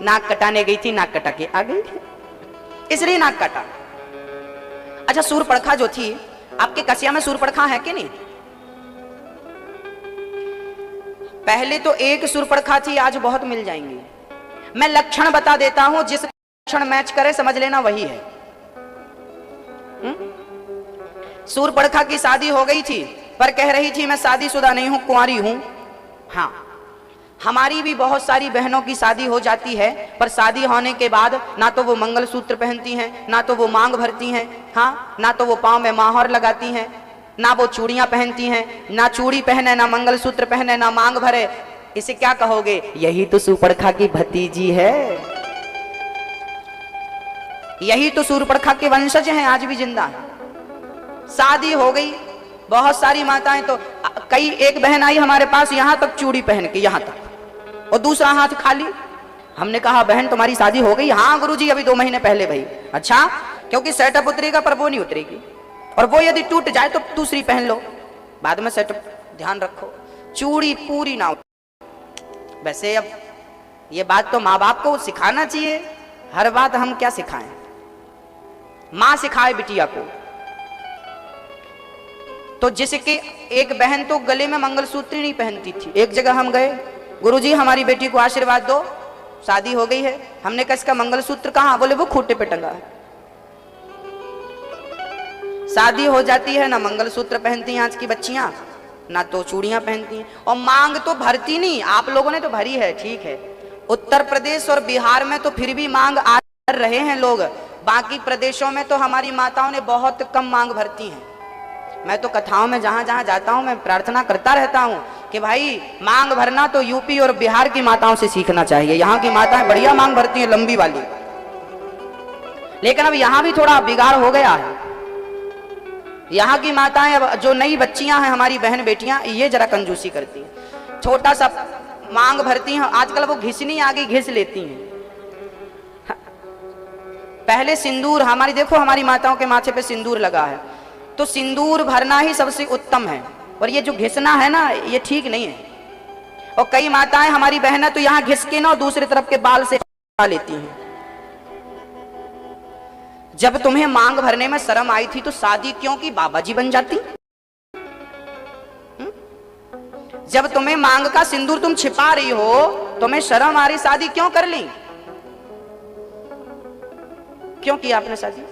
नाक कटाने गई थी, नाक कटा के आ गई, इसलिए नाक काटा। अच्छा सूरपड़खा जो थी, आपके कसिया में सूरपड़खा है कि नहीं? पहले तो एक सूरपड़खा थी, आज बहुत मिल जाएंगी। मैं लक्षण बता देता हूं, जिस लक्षण मैच करे समझ लेना वही है। सूरपड़खा की शादी हो गई थी पर कह रही थी मैं शादीशुदा नहीं हूं, कुंवारी हूं। हाँ हमारी भी बहुत सारी बहनों की शादी हो जाती है, पर शादी होने के बाद ना तो वो मंगलसूत्र पहनती हैं, ना तो वो मांग भरती हैं, हाँ, ना तो वो पाँव में माहौर लगाती हैं, ना वो चूड़ियां पहनती हैं, ना चूड़ी पहने, ना मंगलसूत्र पहने, ना मांग भरे। इसे क्या कहोगे? यही तो सूर्पणखा की भतीजी है, यही तो सूर्पणखा के वंशज हैं, आज भी जिंदा है। शादी हो गई, बहुत सारी माताएं तो कई, एक बहन आई हमारे पास यहां तक चूड़ी पहन के, यहां तक, और दूसरा हाथ खाली। हमने कहा बहन तुम्हारी शादी हो गई? हाँ गुरुजी अभी 2 महीने पहले भाई। अच्छा, क्योंकि सेटअप उतरेगा पर वो नहीं उतरेगी, और वो यदि टूट जाए तो दूसरी पहन लो, बाद में सेटअप ध्यान रखो, चूड़ी पूरी ना उतरे। वैसे अब ये बात तो माँ बाप को सिखाना चाहिए, हर बात हम क्या सिखाएं, माँ सिखाए बिटिया को। तो जिसके एक बहन तो गले में मंगलसूत्र नहीं पहनती थी, एक जगह हम गए, गुरुजी हमारी बेटी को आशीर्वाद दो, शादी हो गई है। हमने कहा इसका मंगलसूत्र कहाँ? बोले वो खूंटे पे टंगा है। शादी हो जाती है, ना मंगलसूत्र पहनती हैं आज की बच्चियां, ना तो चूड़ियां पहनती हैं, और मांग तो भरती नहीं। आप लोगों ने तो भरी है, ठीक है, उत्तर प्रदेश और बिहार में तो फिर भी मांग आ रहे हैं लोग, बाकी प्रदेशों में तो हमारी माताओं ने बहुत कम मांग भरती हैं। मैं तो कथाओं में जहां जहां जाता हूं मैं प्रार्थना करता रहता हूं कि भाई मांग भरना तो यूपी और बिहार की माताओं से सीखना चाहिए, यहां की माताएं बढ़िया मांग भरती हैं, लंबी वाली। लेकिन अब यहां भी थोड़ा बिगाड़ हो गया है, यहाँ की माताएं, अब जो नई बच्चियां हैं हमारी बहन बेटियां, ये जरा कंजूसी करती हैं, छोटा सा मांग भरती हैं, आजकल वो घिसनी आ गई, घिस लेती हैं। पहले सिंदूर, हमारी देखो हमारी माताओं के माथे पे सिंदूर लगा है, तो सिंदूर भरना ही सबसे उत्तम है, और ये जो घिसना है ना ये ठीक नहीं है। और कई माताएं हमारी बहनें तो यहाँ घिस के ना दूसरी तरफ के बाल से लेती हैं। जब तुम्हें मांग भरने में शर्म आई थी तो शादी क्यों की? बाबा जी बन जाती। जब तुम्हें मांग का सिंदूर तुम छिपा रही हो, तुम्हें शर्म आ रही, शादी क्यों कर ली? क्यों की आपने शादी?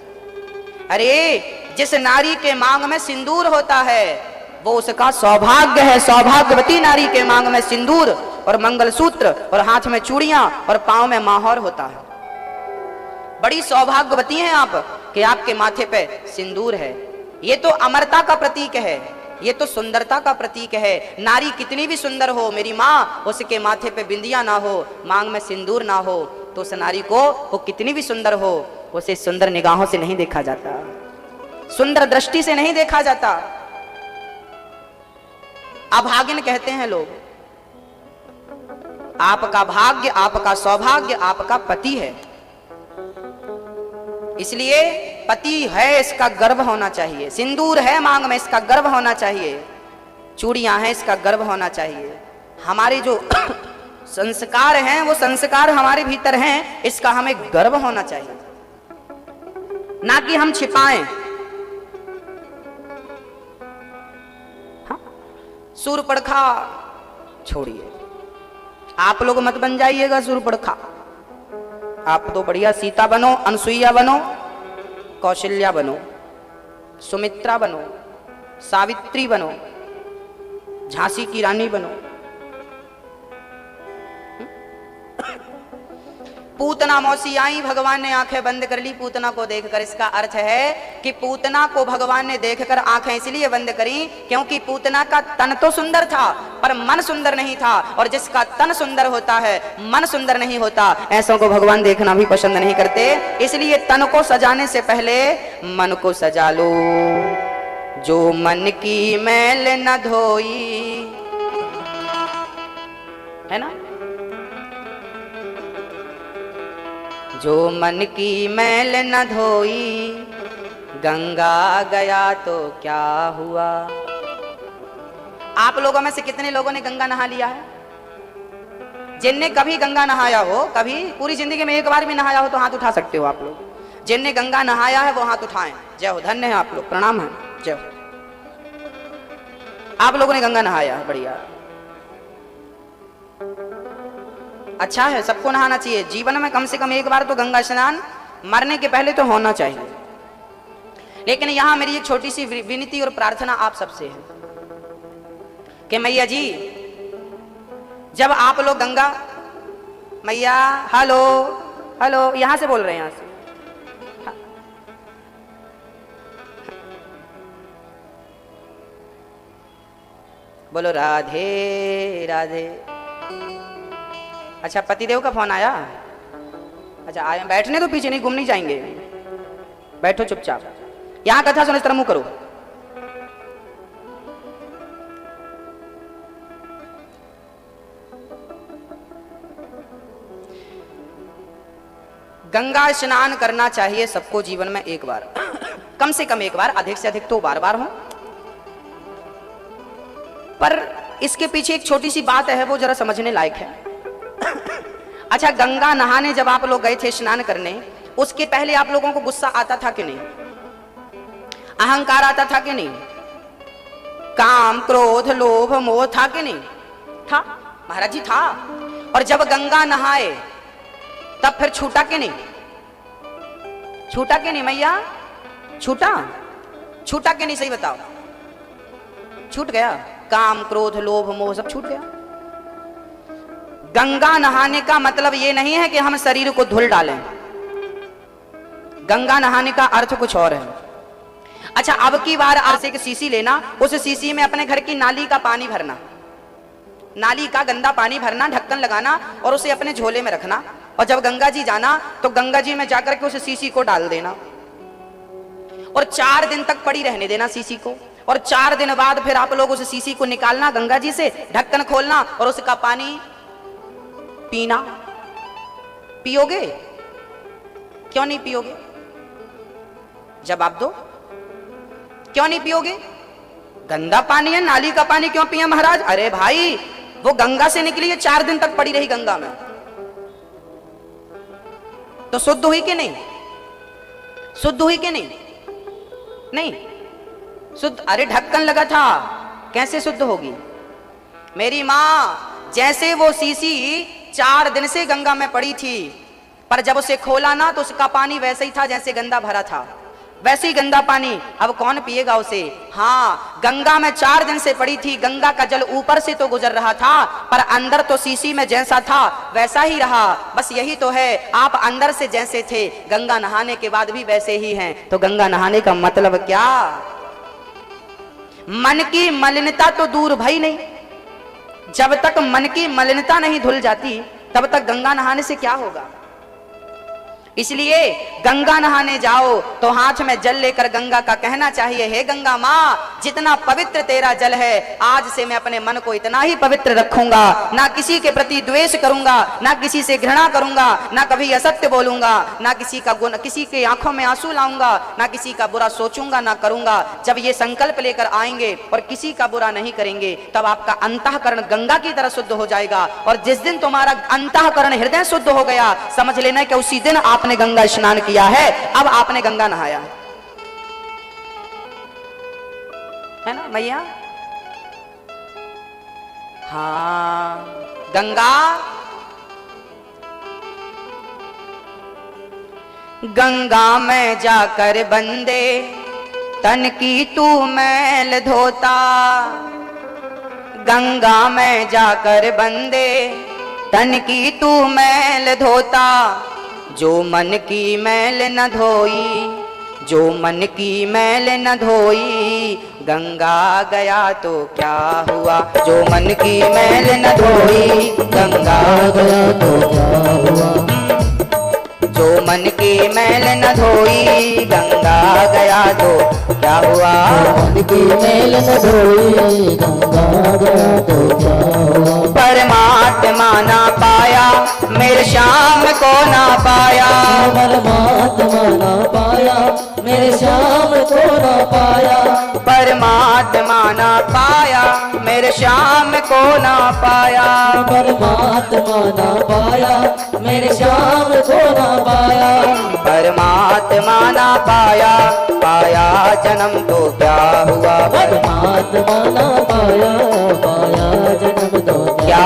अरे जिस नारी के मांग में सिंदूर होता है वो उसका सौभाग्य है। सौभाग्यवती नारी के मांग में सिंदूर और मंगलसूत्र और हाथ में चूड़ियां और पांव में माहौर होता है। बड़ी सौभाग्यवती हैं आप कि आपके माथे पे सिंदूर है। ये तो अमरता का प्रतीक है, ये तो सुंदरता का प्रतीक है। नारी कितनी भी सुंदर हो, मेरी माँ, उसके माथे पे बिंदिया ना हो, मांग में सिंदूर ना हो, तो उस नारी को वो कितनी भी सुंदर हो, उसे सुंदर निगाहों से नहीं देखा जाता, सुंदर दृष्टि से नहीं देखा जाता। अभागिन कहते हैं लोग। आपका भाग्य, आपका सौभाग्य, आपका पति है, इसलिए पति है इसका गर्व होना चाहिए। सिंदूर है मांग में, इसका गर्व होना चाहिए। चूड़ियां हैं, इसका गर्व होना चाहिए। हमारे जो संस्कार हैं वो संस्कार हमारे भीतर हैं, इसका हमें गर्व होना चाहिए, ना कि हम छिपाएं। हाँ? सूर्पणखा छोड़िए, आप लोग मत बन जाइएगा सूर्पणखा। आप तो बढ़िया सीता बनो, अनसुईया बनो, कौशल्या बनो, सुमित्रा बनो, सावित्री बनो, झांसी की रानी बनो। पूतना मौसी आई, भगवान ने आंखें बंद कर ली पूतना को देखकर। इसका अर्थ है कि पूतना को भगवान ने देखकर आंखें इसलिए बंद करी क्योंकि पूतना का तन तो सुंदर था पर मन सुंदर नहीं था, और जिसका तन सुंदर होता है मन सुंदर नहीं होता, ऐसों को भगवान देखना भी पसंद नहीं करते। इसलिए तन को सजाने से पहले मन को सजा लो। जो मन की मैल न धोई, है ना, जो मन की मैल न धोई, गंगा गया तो क्या हुआ। आप लोगों में से कितने लोगों ने गंगा नहा लिया है? जिनने कभी गंगा नहाया हो, कभी पूरी जिंदगी में एक बार भी नहाया हो तो हाथ उठा सकते हो आप लोग। जिनने गंगा नहाया है वो हाथ उठाएं। जय हो, धन्य है आप लोग, प्रणाम है, जय हो। आप लोगों ने गंगा नहाया है, बढ़िया, अच्छा है, सबको नहाना चाहिए। जीवन में कम से कम एक बार तो गंगा स्नान मरने के पहले तो होना चाहिए। लेकिन यहां मेरी एक छोटी सी विनती और प्रार्थना आप सबसे है कि मैया जी, जब आप लोग गंगा मैया, हेलो हेलो, यहां से बोल रहे हैं, यहां से। बोलो राधे राधे। अच्छा, पतिदेव का फोन आया? अच्छा आए, बैठने तो पीछे नहीं, घूम नहीं जाएंगे, बैठो चुपचाप। यहां कथा सुनो, इस तरह मुंह करो। गंगा स्नान करना चाहिए सबको जीवन में एक बार, कम से कम एक बार, अधिक से अधिक तो बार बार हो। पर इसके पीछे एक छोटी सी बात है, वो जरा समझने लायक है। अच्छा, गंगा नहाने जब आप लोग गए थे स्नान करने, उसके पहले आप लोगों को गुस्सा आता था कि नहीं? अहंकार आता था कि नहीं? काम क्रोध लोभ मोह था कि नहीं? था महाराज जी, था। और जब गंगा नहाए तब फिर छूटा कि नहीं? छूटा कि नहीं मैया? छूटा? छूटा कि नहीं, सही बताओ? छूट गया। काम क्रोध लोभ मोह सब छूट गया। गंगा नहाने का मतलब ये नहीं है कि हम शरीर को धुल डालें। गंगा नहाने का अर्थ कुछ और है। अच्छा, अब की बार आप एक सीसी लेना, उस सीसी में अपने घर की नाली का पानी भरना, नाली का गंदा पानी भरना, ढक्कन लगाना और उसे अपने झोले में रखना, और जब गंगा जी जाना तो गंगा जी में जाकर के उस सीसी को डाल देना और 4 दिन तक पड़ी रहने देना सीसी को। और 4 दिन बाद फिर आप लोग उस सीसी को निकालना गंगा जी से, ढक्कन खोलना और उसका पानी पीना। पियोगे? क्यों नहीं पियोगे? जवाब दो, क्यों नहीं पियोगे? गंदा पानी है, नाली का पानी क्यों पिए महाराज? अरे भाई, वो गंगा से निकली है, 4 दिन तक पड़ी रही गंगा में, तो शुद्ध हुई कि नहीं? शुद्ध हुई कि नहीं? नहीं शुद्ध। अरे ढक्कन लगा था, कैसे शुद्ध होगी? मेरी माँ, जैसे वो सीसी 4 दिन से गंगा में पड़ी थी, पर जब उसे खोला ना तो उसका पानी वैसे ही था जैसे गंदा भरा था, वैसे ही गंदा पानी। अब कौन पिएगा उसे? हाँ, गंगा में 4 दिन से पड़ी थी, गंगा का जल ऊपर से तो गुजर रहा था, पर अंदर तो सीसी में जैसा था वैसा ही रहा। बस यही तो है, आप अंदर से जैसे थे, गंगा नहाने के बाद भी वैसे ही हैं। तो गंगा नहाने का मतलब क्या? मन की मलिनता तो दूर भई नहीं। जब तक मन की मलिनता नहीं धुल जाती, तब तक गंगा नहाने से क्या होगा? इसलिए गंगा नहाने जाओ तो हाथ में जल लेकर गंगा का कहना चाहिए, हे गंगा माँ, जितना पवित्र तेरा जल है, आज से मैं अपने मन को इतना ही पवित्र रखूंगा, ना किसी के प्रति द्वेष करूंगा, ना किसी से घृणा करूंगा, ना कभी असत्य बोलूंगा, ना किसी का गुण, किसी के आंखों में आंसू लाऊंगा, ना किसी का बुरा सोचूंगा, ना करूंगा। जब ये संकल्प लेकर आएंगे और किसी का बुरा नहीं करेंगे, तब आपका अंतःकरण गंगा की तरह शुद्ध हो जाएगा। और जिस दिन तुम्हारा अंतःकरण हृदय शुद्ध हो गया, समझ लेना कि उसी दिन आपने गंगा स्नान किया है, अब आपने गंगा नहाया है ना मैया? हाँ, गंगा गंगा में जाकर बंदे तन की तू मैल धोता, गंगा में जाकर बंदे तन की तू मैल धोता, जो मन की मैल न धोई, जो मन की मैल न धोई, गंगा गया तो क्या हुआ? जो मन की मैल न धोई, गंगा गया तो क्या हुआ? जो मन की मैल न धोई, गंगा गया तो क्या हुआ? मन की मैल न धोई, गंगा गया तो क्या हुआ? परमात्मा ना पाया, मेरे श्याम को ना पाया, परमात्मा ना पाया, मेरे श्याम को ना पाया, परमात्मा ना पाया, मेरे श्याम को ना पाया, परमात्मा ना पाया, मेरे श्याम को ना पाया, परमात्मा ना पाया, पाया जन्म तो क्या हुआ? परमात्मा ना पाया, पाया जन्म तो क्या?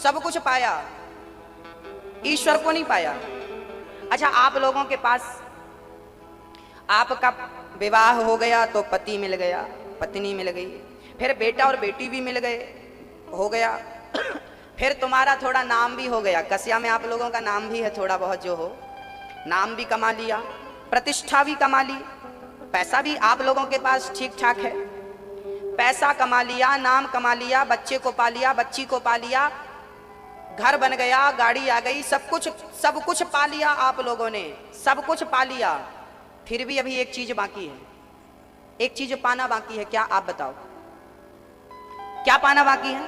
सब कुछ पाया, ईश्वर को नहीं पाया। अच्छा, आप लोगों के पास आपका विवाह हो गया तो पति मिल गया, पत्नी मिल गई, फिर बेटा और बेटी भी मिल गए, हो गया। फिर तुम्हारा थोड़ा नाम भी हो गया, कसिया में आप लोगों का नाम भी है थोड़ा बहुत जो हो, नाम भी कमा लिया, प्रतिष्ठा भी कमा ली, पैसा भी आप लोगों के पास ठीक ठाक है, पैसा कमा लिया, नाम कमा लिया, बच्चे को पा लिया, बच्ची को पा लिया, घर बन गया, गाड़ी आ गई, सब कुछ पा लिया आप लोगों ने, सब कुछ पा लिया। फिर भी अभी एक चीज बाकी है, एक चीज पाना बाकी है। क्या आप बताओ, क्या पाना बाकी है?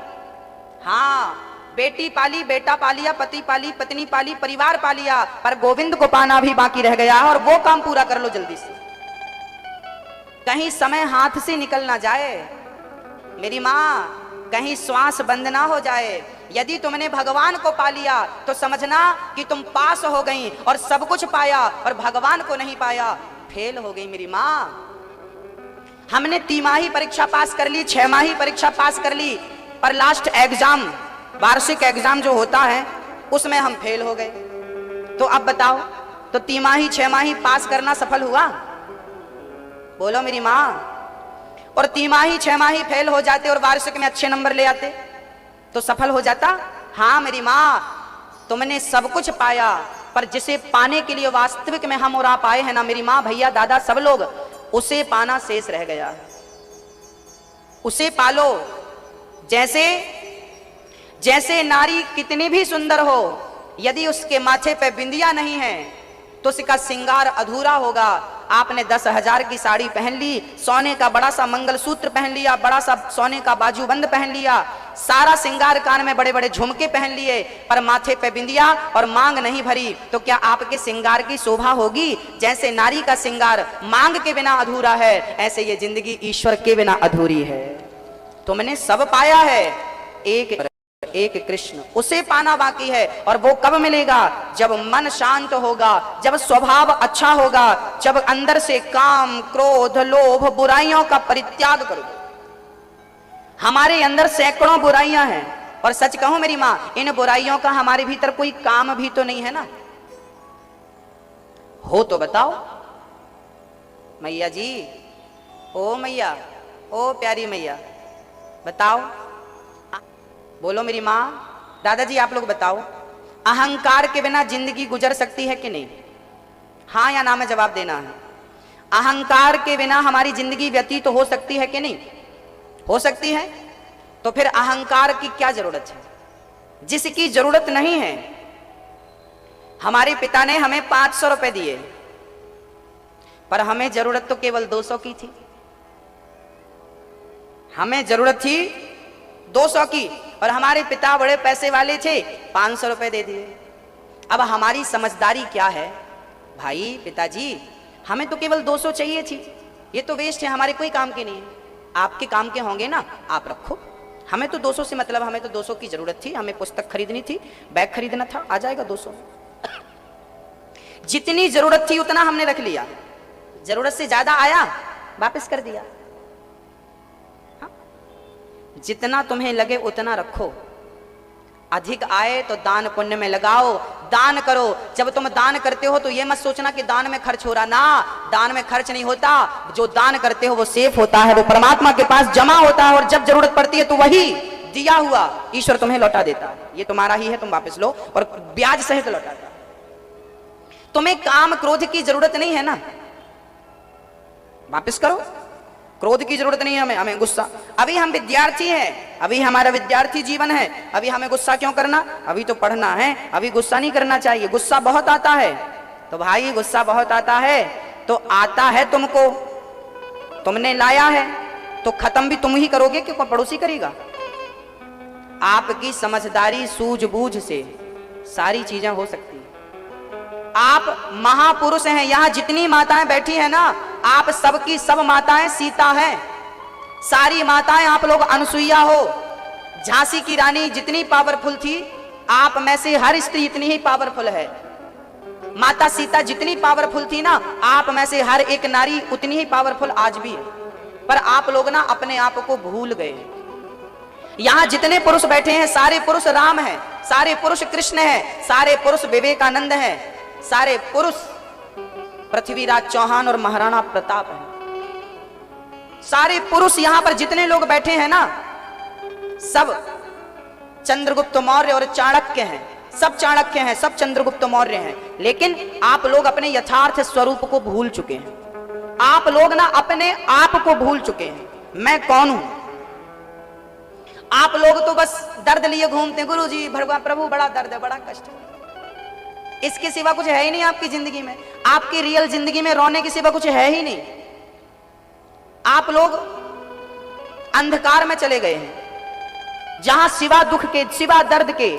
हाँ, बेटी पाली, बेटा पा लिया, पति पाली, पत्नी पाली, परिवार पा लिया, पर गोविंद को पाना भी बाकी रह गया, और वो काम पूरा कर लो जल्दी से, कहीं समय हाथ से निकल ना जाए मेरी माँ, कहीं श्वास बंद ना हो जाए। यदि तुमने भगवान को पा लिया तो समझना कि तुम पास हो गई और सब कुछ पाया, और भगवान को नहीं पाया, फेल हो गई मेरी माँ। हमने तिमाही परीक्षा पास कर ली, 6 माही परीक्षा पास कर ली, पर लास्ट एग्जाम, वार्षिक एग्जाम जो होता है उसमें हम फेल हो गए। तो अब बताओ, तो तिमाही 6 माही पास करना सफल हुआ? बोलो मेरी माँ। और तिमाही 6 माही फेल हो जाते और वार्षिक में अच्छे नंबर ले आते तो सफल हो जाता? हाँ मेरी माँ, तुमने सब कुछ पाया, पर जिसे पाने के लिए वास्तविक में हम और आप आए हैं ना मेरी माँ, भैया दादा सब लोग, उसे पाना शेष रह गया। उसे पालो। जैसे जैसे नारी कितनी भी सुंदर हो, यदि उसके माथे पे बिंदिया नहीं है तो उसका श्रृंगार अधूरा होगा। आपने 10,000 की साड़ी पहन ली, सोने का बड़ा सा मंगलसूत्र पहन लिया, बड़ा सा सोने का बाजूबंद पहन लिया, सारा श्रृंगार, कान में बड़े बड़े झुमके पहन लिए, पर माथे पे बिंदिया और मांग नहीं भरी, तो क्या आपके श्रृंगार की शोभा होगी? जैसे नारी का श्रृंगार मांग के बिना अधूरा है, ऐसे ये जिंदगी ईश्वर के बिना अधूरी है। तुमने सब पाया है, एक कृष्ण, उसे पाना बाकी है। और वो कब मिलेगा? जब मन शांत होगा, जब स्वभाव अच्छा होगा, जब अंदर से काम, क्रोध, लोभ, बुराइयों का परित्याग करोगे। हमारे अंदर सैकड़ों बुराइयां हैं, और सच कहूं मेरी मां, इन बुराइयों का हमारे भीतर कोई काम भी तो नहीं है ना। हो तो बताओ मैया जी, ओ मैया, ओ प्यारी मैया, बताओ, बोलो मेरी माँ, दादाजी आप लोग बताओ, अहंकार के बिना जिंदगी गुजर सकती है कि नहीं? हाँ या ना में जवाब देना है। अहंकार के बिना हमारी जिंदगी व्यतीत हो सकती है कि नहीं? हो सकती है। तो फिर अहंकार की क्या जरूरत है? जिसकी जरूरत नहीं है। हमारे पिता ने हमें 500 रुपए दिए, पर हमें जरूरत तो केवल 200 की थी। हमें जरूरत थी 200 की, और हमारे पिता बड़े पैसे वाले थे, 500 रुपए दे दिए। अब हमारी समझदारी क्या है? भाई पिताजी, हमें तो केवल 200 चाहिए थी, ये तो वेस्ट है, हमारे कोई काम के नहीं है। आपके काम के होंगे ना, आप रखो, हमें तो 200 से मतलब, हमें तो 200 की जरूरत थी, हमें पुस्तक खरीदनी थी, बैग खरीदना था, आ जाएगा 200। जितनी जरूरत थी उतना हमने रख लिया, जरूरत से ज्यादा आया वापस कर दिया। जितना तुम्हें लगे उतना रखो, अधिक आए तो दान पुण्य में लगाओ, दान करो। जब तुम दान करते हो तो ये मत सोचना कि दान में खर्च हो रहा, ना, दान में खर्च नहीं होता। जो दान करते हो वो सेफ होता है, वो परमात्मा के पास जमा होता है, और जब जरूरत पड़ती है तो वही दिया हुआ ईश्वर तुम्हें लौटा देता है। ये तुम्हारा ही है, तुम वापस लो, और ब्याज सहित लौटाता। तुम्हें काम क्रोध की जरूरत नहीं है ना, वापस करो। क्रोध की जरूरत नहीं है हमें गुस्सा। अभी हम विद्यार्थी हैं, अभी हमारा विद्यार्थी जीवन है, अभी हमें गुस्सा क्यों करना? अभी तो पढ़ना है, अभी गुस्सा नहीं करना चाहिए। गुस्सा बहुत आता है तो भाई, गुस्सा बहुत आता है तो आता है तुमको, तुमने लाया है तो खत्म भी तुम ही करोगे कि कोई पड़ोसी करेगा? आपकी समझदारी, सूझबूझ से सारी चीजें हो सकती है। आप महापुरुष हैं, यहां जितनी माताएं बैठी हैं ना, आप सबकी सब माताएं सीता हैं। सारी माताएं आप लोग अनसुईया हो। झांसी की रानी जितनी पावरफुल थी, आप में से हर स्त्री इतनी ही पावरफुल है। माता सीता जितनी पावरफुल थी ना, आप में से हर एक नारी उतनी ही पावरफुल आज भी है। पर आप लोग ना अपने आप को भूल गए। यहां जितने पुरुष बैठे हैं, सारे पुरुष राम हैं, सारे पुरुष कृष्ण हैं, सारे पुरुष विवेकानंद हैं, सारे पुरुष पृथ्वीराज चौहान और महाराणा प्रताप हैं। सारे पुरुष यहां पर जितने लोग बैठे हैं ना, सब चंद्रगुप्त मौर्य और चाणक्य हैं, सब चाणक्य हैं, सब चंद्रगुप्त मौर्य हैं। लेकिन आप लोग अपने यथार्थ स्वरूप को भूल चुके हैं। आप लोग ना अपने आप को भूल चुके हैं, मैं कौन हूं। आप लोग तो बस दर्द लिए घूमते हैं, गुरु जी भगवान प्रभु बड़ा दर्द है, बड़ा कष्ट है, इसके सिवा कुछ है ही नहीं आपकी जिंदगी में। आपकी रियल जिंदगी में रोने के सिवा कुछ है ही नहीं। आप लोग अंधकार में चले गए हैं, जहां सिवा दुख के, सिवा दर्द के,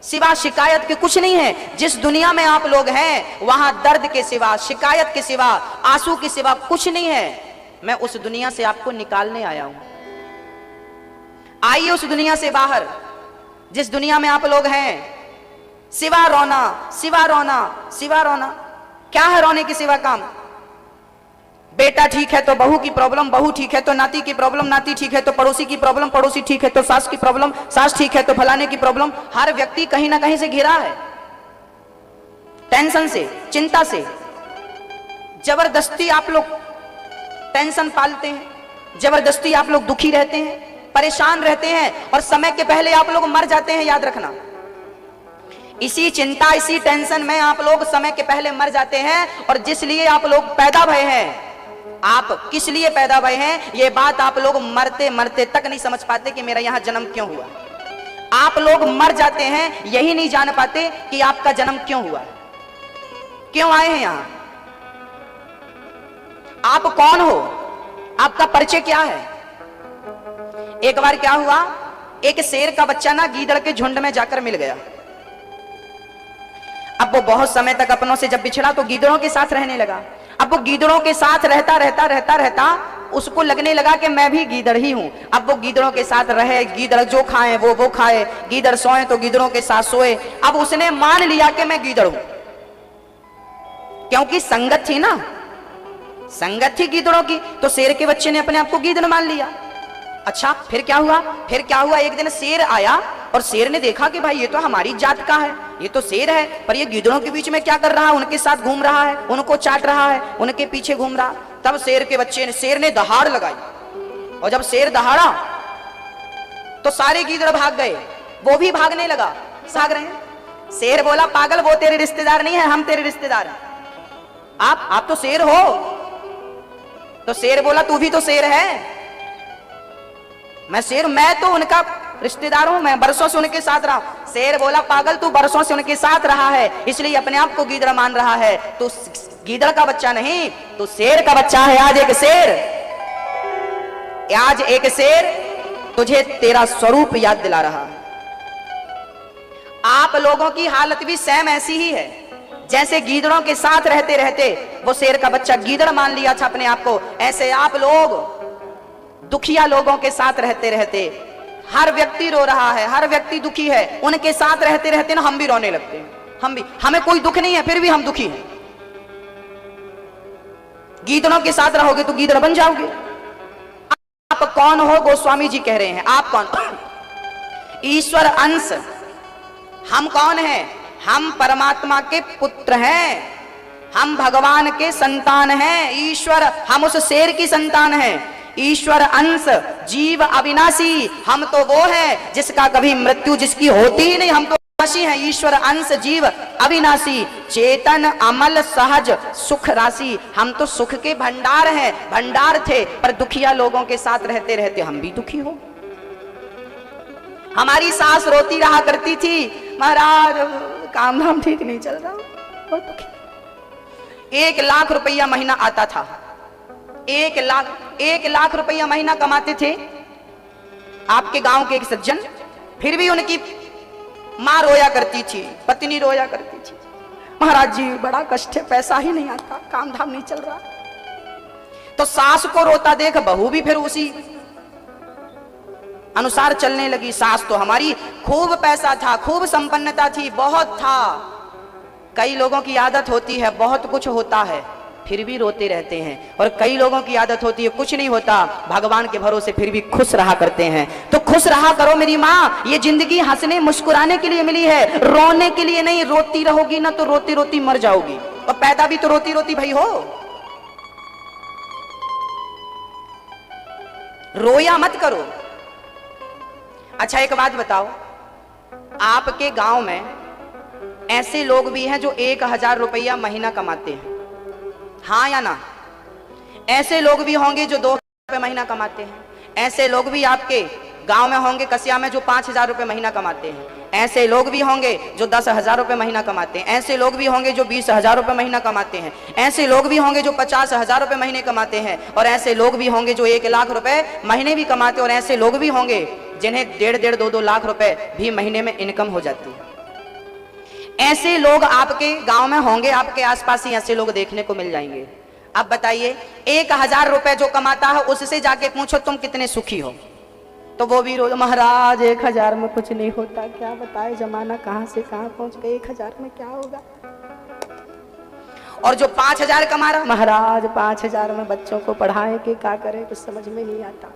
सिवा शिकायत के कुछ नहीं है। जिस दुनिया में आप लोग हैं वहां दर्द के सिवा, शिकायत के सिवा, आंसू के सिवा कुछ नहीं है। मैं उस दुनिया से आपको निकालने आया हूं। आइए उस दुनिया से बाहर, जिस दुनिया में आप लोग हैं। सिवा रोना, सिवा रोना, सिवा रोना, क्या है रोने के सिवा काम? बेटा ठीक है तो बहू की प्रॉब्लम, बहू ठीक है तो नाती की प्रॉब्लम, नाती ठीक है तो पड़ोसी की प्रॉब्लम, पड़ोसी ठीक है तो सास की प्रॉब्लम, सास ठीक है तो फलाने की प्रॉब्लम। हर व्यक्ति कहीं ना कहीं से घिरा है, टेंशन से, चिंता से। जबरदस्ती आप लोग टेंशन पालते हैं, जबरदस्ती आप लोग दुखी रहते हैं, परेशान रहते हैं, और समय के पहले आप लोग मर जाते हैं। याद रखना, इसी चिंता, इसी टेंशन में आप लोग समय के पहले मर जाते हैं। और जिस लिए आप लोग पैदा भय हैं, आप किस लिए पैदा भय हैं, ये बात आप लोग मरते मरते तक नहीं समझ पाते कि मेरा यहां जन्म क्यों हुआ। आप लोग मर जाते हैं, यही नहीं जान पाते कि आपका जन्म क्यों हुआ, क्यों आए हैं यहां, आप कौन हो, आपका परिचय क्या है। एक बार क्या हुआ, एक शेर का बच्चा ना गीदड़ के झुंड में जाकर मिल गया। अब वो बहुत समय तक अपनों से जब बिछड़ा तो गीदड़ों के साथ रहने लगा। अब वो गीदड़ों के साथ रहता रहता रहता रहता उसको लगने लगा कि मैं भी गीदड़ ही हूं। अब वो गीदड़ों के साथ रहे, गीदड़ जो खाए वो खाए, गीदड़ सोए तो गीदड़ों के साथ सोए। अब उसने मान लिया कि मैं गीदड़ हूं, क्योंकि संगत थी ना, संगत थी गीदड़ों की। तो शेर के बच्चे ने अपने आप को गीदड़ मान लिया। अच्छा फिर क्या हुआ, फिर क्या हुआ, एक दिन शेर आया और शेर ने देखा कि भाई ये तो हमारी जात का है, ये तो शेर है, पर ये गीदड़ों के बीच में क्या कर रहा है, उनके साथ घूम रहा है, उनको चाट रहा है, उनके पीछे घूम रहा। तब शेर के बच्चे ने, शेर ने दहाड़ लगाई, और जब शेर दहाड़ा तो सारे गीदड़ भाग गए, वो भी भागने लगा, भाग रहे हैं। शेर बोला पागल, वो तेरे रिश्तेदार नहीं है, हम तेरे रिश्तेदार हैं। आप तो शेर हो। तो शेर बोला तू भी तो शेर है। मैं शेर, मैं तो उनका रिश्तेदार हूं, मैं बरसों से उनके साथ रहा। शेर बोला पागल, तू बरसों से उनके साथ रहा है, इसलिए अपने आप को गीदड़ मान रहा है। तो गीदड़ का बच्चा नहीं, तो शेर का बच्चा है। आज एक शेर, आज एक शेर तुझे तेरा स्वरूप याद दिला रहा है। आप लोगों की हालत भी सेम ऐसी ही है, जैसे गीदड़ों के साथ रहते रहते वो शेर का बच्चा गीदड़ मान लिया था अपने आप को। ऐसे आप लोग दुखिया लोगों के साथ रहते रहते, हर व्यक्ति रो रहा है, हर व्यक्ति दुखी है, उनके साथ रहते रहते ना हम भी रोने लगते हैं। हम भी, हमें कोई दुख नहीं है फिर भी हम दुखी हैं। गीदड़ों के साथ रहोगे तो गीदड़ बन जाओगे। आप कौन हो, गोस्वामी जी कह रहे हैं, आप कौन? ईश्वर अंश। हम कौन हैं? हम परमात्मा के पुत्र हैं, हम भगवान के संतान हैं। ईश्वर, हम उस शेर की संतान हैं। ईश्वर अंश, जीव अविनाशी, हम तो वो है जिसका कभी मृत्यु, जिसकी होती ही नहीं, हम तो अविनाशी हैं। ईश्वर अंश, जीव अविनाशी, चेतन अमल सहज सुख राशि, हम तो सुख के भंडार हैं, भंडार थे। पर दुखिया लोगों के साथ रहते रहते हम भी दुखी हो। हमारी सास रोती रहा करती थी, महाराज काम धाम ठीक नहीं चल रहा, बहुत दुखी। 1 लाख रुपया महीना आता था, 1 लाख रुपया महीना कमाते थे आपके गांव के एक सज्जन। फिर भी उनकी मां रोया करती थी, पत्नी रोया करती थी, महाराज जी बड़ा कष्ट है, पैसा ही नहीं आता, काम धाम नहीं चल रहा। तो सास को रोता देख बहू भी फिर उसी अनुसार चलने लगी। सास तो हमारी खूब पैसा था, खूब संपन्नता थी, बहुत था। कई लोगों की आदत होती है बहुत कुछ होता है फिर भी रोते रहते हैं, और कई लोगों की आदत होती है कुछ नहीं होता, भगवान के भरोसे फिर भी खुश रहा करते हैं। तो खुश रहा करो मेरी माँ, ये जिंदगी हंसने मुस्कुराने के लिए मिली है, रोने के लिए नहीं। रोती रहोगी ना तो रोती रोती मर जाओगी, और पैदा भी तो रोती रोती भाई हो। रोया मत करो। अच्छा एक बात बताओ, आपके गांव में ऐसे लोग भी हैं जो 1000 रुपया महीना कमाते हैं, हाँ या ना? ऐसे लोग भी होंगे जो 2000 रुपये महीना कमाते हैं। ऐसे लोग भी आपके गांव में होंगे कसिया में जो 5000 रुपये महीना कमाते हैं। ऐसे लोग भी होंगे जो 10,000 रुपये महीना कमाते हैं। ऐसे लोग भी होंगे जो 20,000 रुपये महीना कमाते हैं। ऐसे लोग भी होंगे जो 50,000 रुपये महीने कमाते हैं। और ऐसे लोग भी होंगे जो 1 लाख रुपए महीने भी कमाते हैं। और ऐसे लोग भी होंगे जिन्हें 1.5 2 लाख रुपए भी महीने में इनकम हो जाती है। ऐसे लोग आपके गांव में होंगे, आपके आसपास ही ऐसे लोग देखने को मिल जाएंगे। अब बताइए 1000 रुपए जो कमाता है उससे जाके पूछो तुम कितने सुखी हो, तो वो भी रोज महाराज 1000 में कुछ नहीं होता, क्या बताए जमाना कहां से कहां पहुंच गए, 1000 में क्या होगा। और जो 5000 कमा रहा, महाराज 5000 में बच्चों को पढ़ाए कि क्या करे, कुछ समझ में नहीं आता।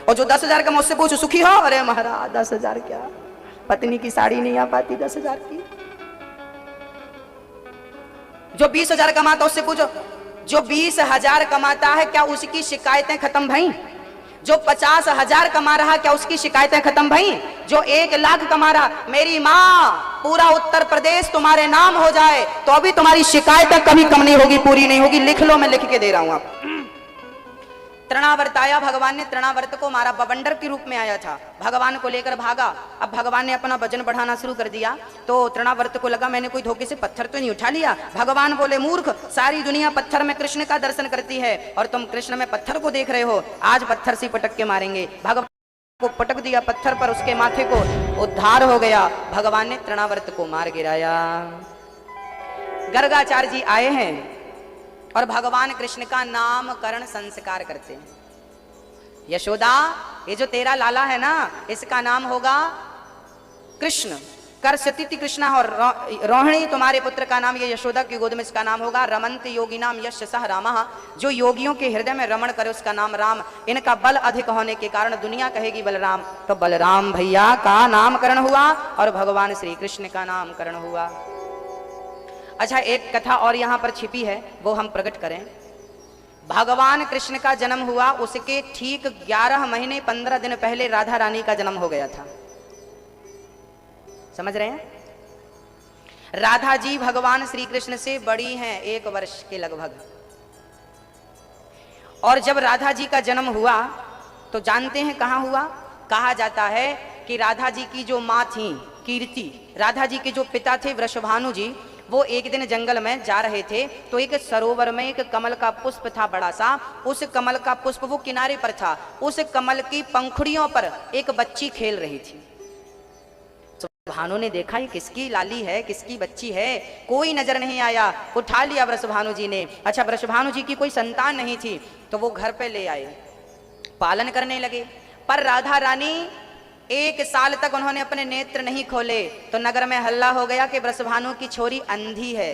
और जो 10,000 का मुझसे पूछो सुखी हो, अरे महाराज 10,000 क्या, पत्नी की साड़ी नहीं आ पाती 10,000 की। जो 20,000 कमाता उससे पूछो, जो 20,000 कमाता है क्या उसकी शिकायतें खत्म भई? जो 50,000 कमा रहा क्या उसकी शिकायतें खत्म भई? जो 1 लाख कमा रहा, मेरी माँ पूरा उत्तर प्रदेश तुम्हारे नाम हो जाए तो अभी तुम्हारी शिकायतें कभी कम नहीं होगी, पूरी नहीं होगी। लिख लो, मैं लिख के दे रहा हूं आप। तृणावर्त आया, भगवान ने तृणावर्त को मारा, बवंडर के रूप में आया था, भगवान को लेकर भागा। अब भगवान ने अपना वजन बढ़ाना शुरू कर दिया तो तृणावर्त को लगा मैंने कोई धोखे से पत्थर तो नहीं उठा लिया। भगवान बोले मूर्ख, सारी दुनिया पत्थर में कृष्ण का दर्शन करती है और तुम कृष्ण में पत्थर को देख रहे हो, आज पत्थर से पटक के मारेंगे। भगवान को पटक दिया पत्थर पर, उसके माथे को, उद्धार हो गया। भगवान ने तृणावर्त को मार गिराया। गर्गाचार्य जी आए हैं और भगवान कृष्ण का नामकरण संस्कार करते हैं। यशोदा, ये जो तेरा लाला है ना, इसका नाम होगा कृष्ण। करसती कृष्णा, और रोहिणी तुम्हारे पुत्र का नाम, ये यशोदा की गोद में इसका नाम होगा रमंत योगी नाम यश सह रामः। जो योगियों के हृदय में रमण करे उसका नाम राम। इनका बल अधिक होने के कारण दुनिया कहेगी बलराम, तो बलराम भैया का नामकरण हुआ और भगवान श्री कृष्ण का नामकरण हुआ। अच्छा एक कथा और यहां पर छिपी है, वो हम प्रकट करें। भगवान कृष्ण का जन्म हुआ, उसके ठीक 11 महीने 15 दिन पहले राधा रानी का जन्म हो गया था। समझ रहे हैं? राधा जी भगवान श्री कृष्ण से बड़ी हैं 1 वर्ष के लगभग। और जब राधा जी का जन्म हुआ तो जानते हैं कहां हुआ? कहा जाता है कि राधा जी की जो मां थी कीर्ति, राधा जी के जो पिता थे वृषभानु जी, वो एक दिन जंगल में जा रहे थे तो एक सरोवर में एक कमल का पुष्प था बड़ा सा। उस कमल का पुष्प वो किनारे पर था, उस कमल की पंखुड़ियों पर एक बच्ची खेल रही थी। भानु ने देखा ये किसकी लाली है, किसकी बच्ची है, कोई नजर नहीं आया। उठा लिया वृषभानु जी ने। अच्छा वृषभानु जी की कोई संतान नहीं थी तो वो घर पे ले आए, पालन करने लगे। पर राधा रानी 1 साल तक उन्होंने अपने नेत्र नहीं खोले तो नगर में हल्ला हो गया कि वृषभानु की छोरी अंधी है।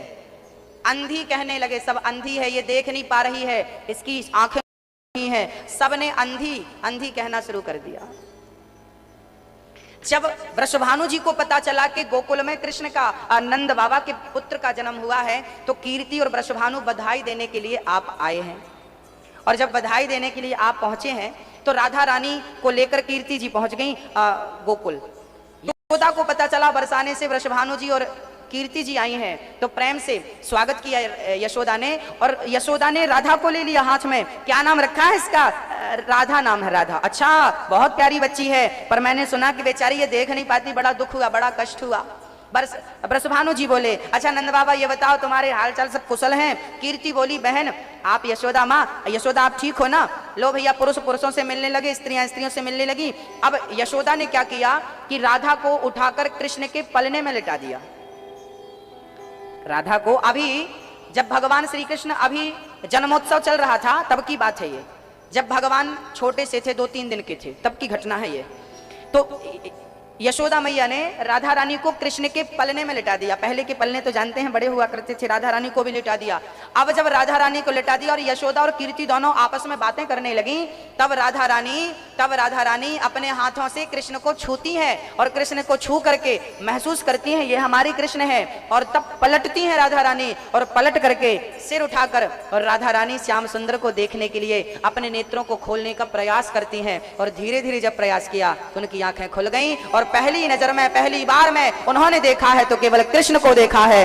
अंधी कहने लगे, सब अंधी है, ये देख नहीं पा रही है, इसकी आंखें नहीं है, सबने अंधी अंधी कहना शुरू कर दिया। जब वृषभानु जी को पता चला कि गोकुल में कृष्ण का, नंद बाबा के पुत्र का जन्म हुआ है, तो कीर्ति और वृषभानु बधाई देने के लिए आप आए हैं। और जब बधाई देने के लिए आप पहुंचे हैं तो राधा रानी को लेकर कीर्ति जी पहुंच गई गोकुल। यशोदा को पता चला बरसाने से वृषभानु जी और कीर्ति जी आई हैं, तो प्रेम से स्वागत किया यशोदा ने। और यशोदा ने राधा को ले लिया हाथ में। क्या नाम रखा है इसका? राधा नाम है, राधा। अच्छा बहुत प्यारी बच्ची है, पर मैंने सुना कि बेचारी ये देख नहीं पाती, बड़ा दुख हुआ, बड़ा कष्ट हुआ। वृषभानु जी बोले अच्छा नंद बाबा ये बताओ तुम्हारे हालचाल सब कुशल हैं? कीर्ति बोली बहन आप यशोदा माँ, यशोदा आप ठीक हो ना? लो भैया पुरुष पुरुषों से मिलने लगे, स्त्रियां स्त्रियों से मिलने लगी। अब यशोदा ने क्या किया कि राधा को उठाकर कृष्ण के पलने में लिटा दिया। राधा को अभी जब भगवान श्री कृष्ण अभी जन्मोत्सव चल रहा था तब की बात है ये, जब भगवान छोटे से थे 2-3 दिन के थे तब की घटना है ये। तो यशोदा मैया ने राधा रानी को कृष्ण के पलने में लिटा दिया। पहले के पलने तो जानते हैं बड़े हुआ करते थे, राधा रानी को भी लिटा दिया। अब जब राधा रानी को लिटा दिया और यशोदा और कीर्ति दोनों आपस में बातें करने लगी, तब राधा रानी अपने हाथों से कृष्ण को छूती है और कृष्ण को छू करके महसूस करती हैं ये हमारे कृष्ण है, और तब पलटती हैं राधा रानी और पलट करके सिर उठाकर और राधा रानी श्याम सुंदर को देखने के लिए अपने नेत्रों को खोलने का प्रयास करती हैं। और धीरे धीरे जब प्रयास किया तो उनकी आंखें खुल गईं और पहली नजर में, पहली बार में उन्होंने देखा है तो केवल कृष्ण को देखा है।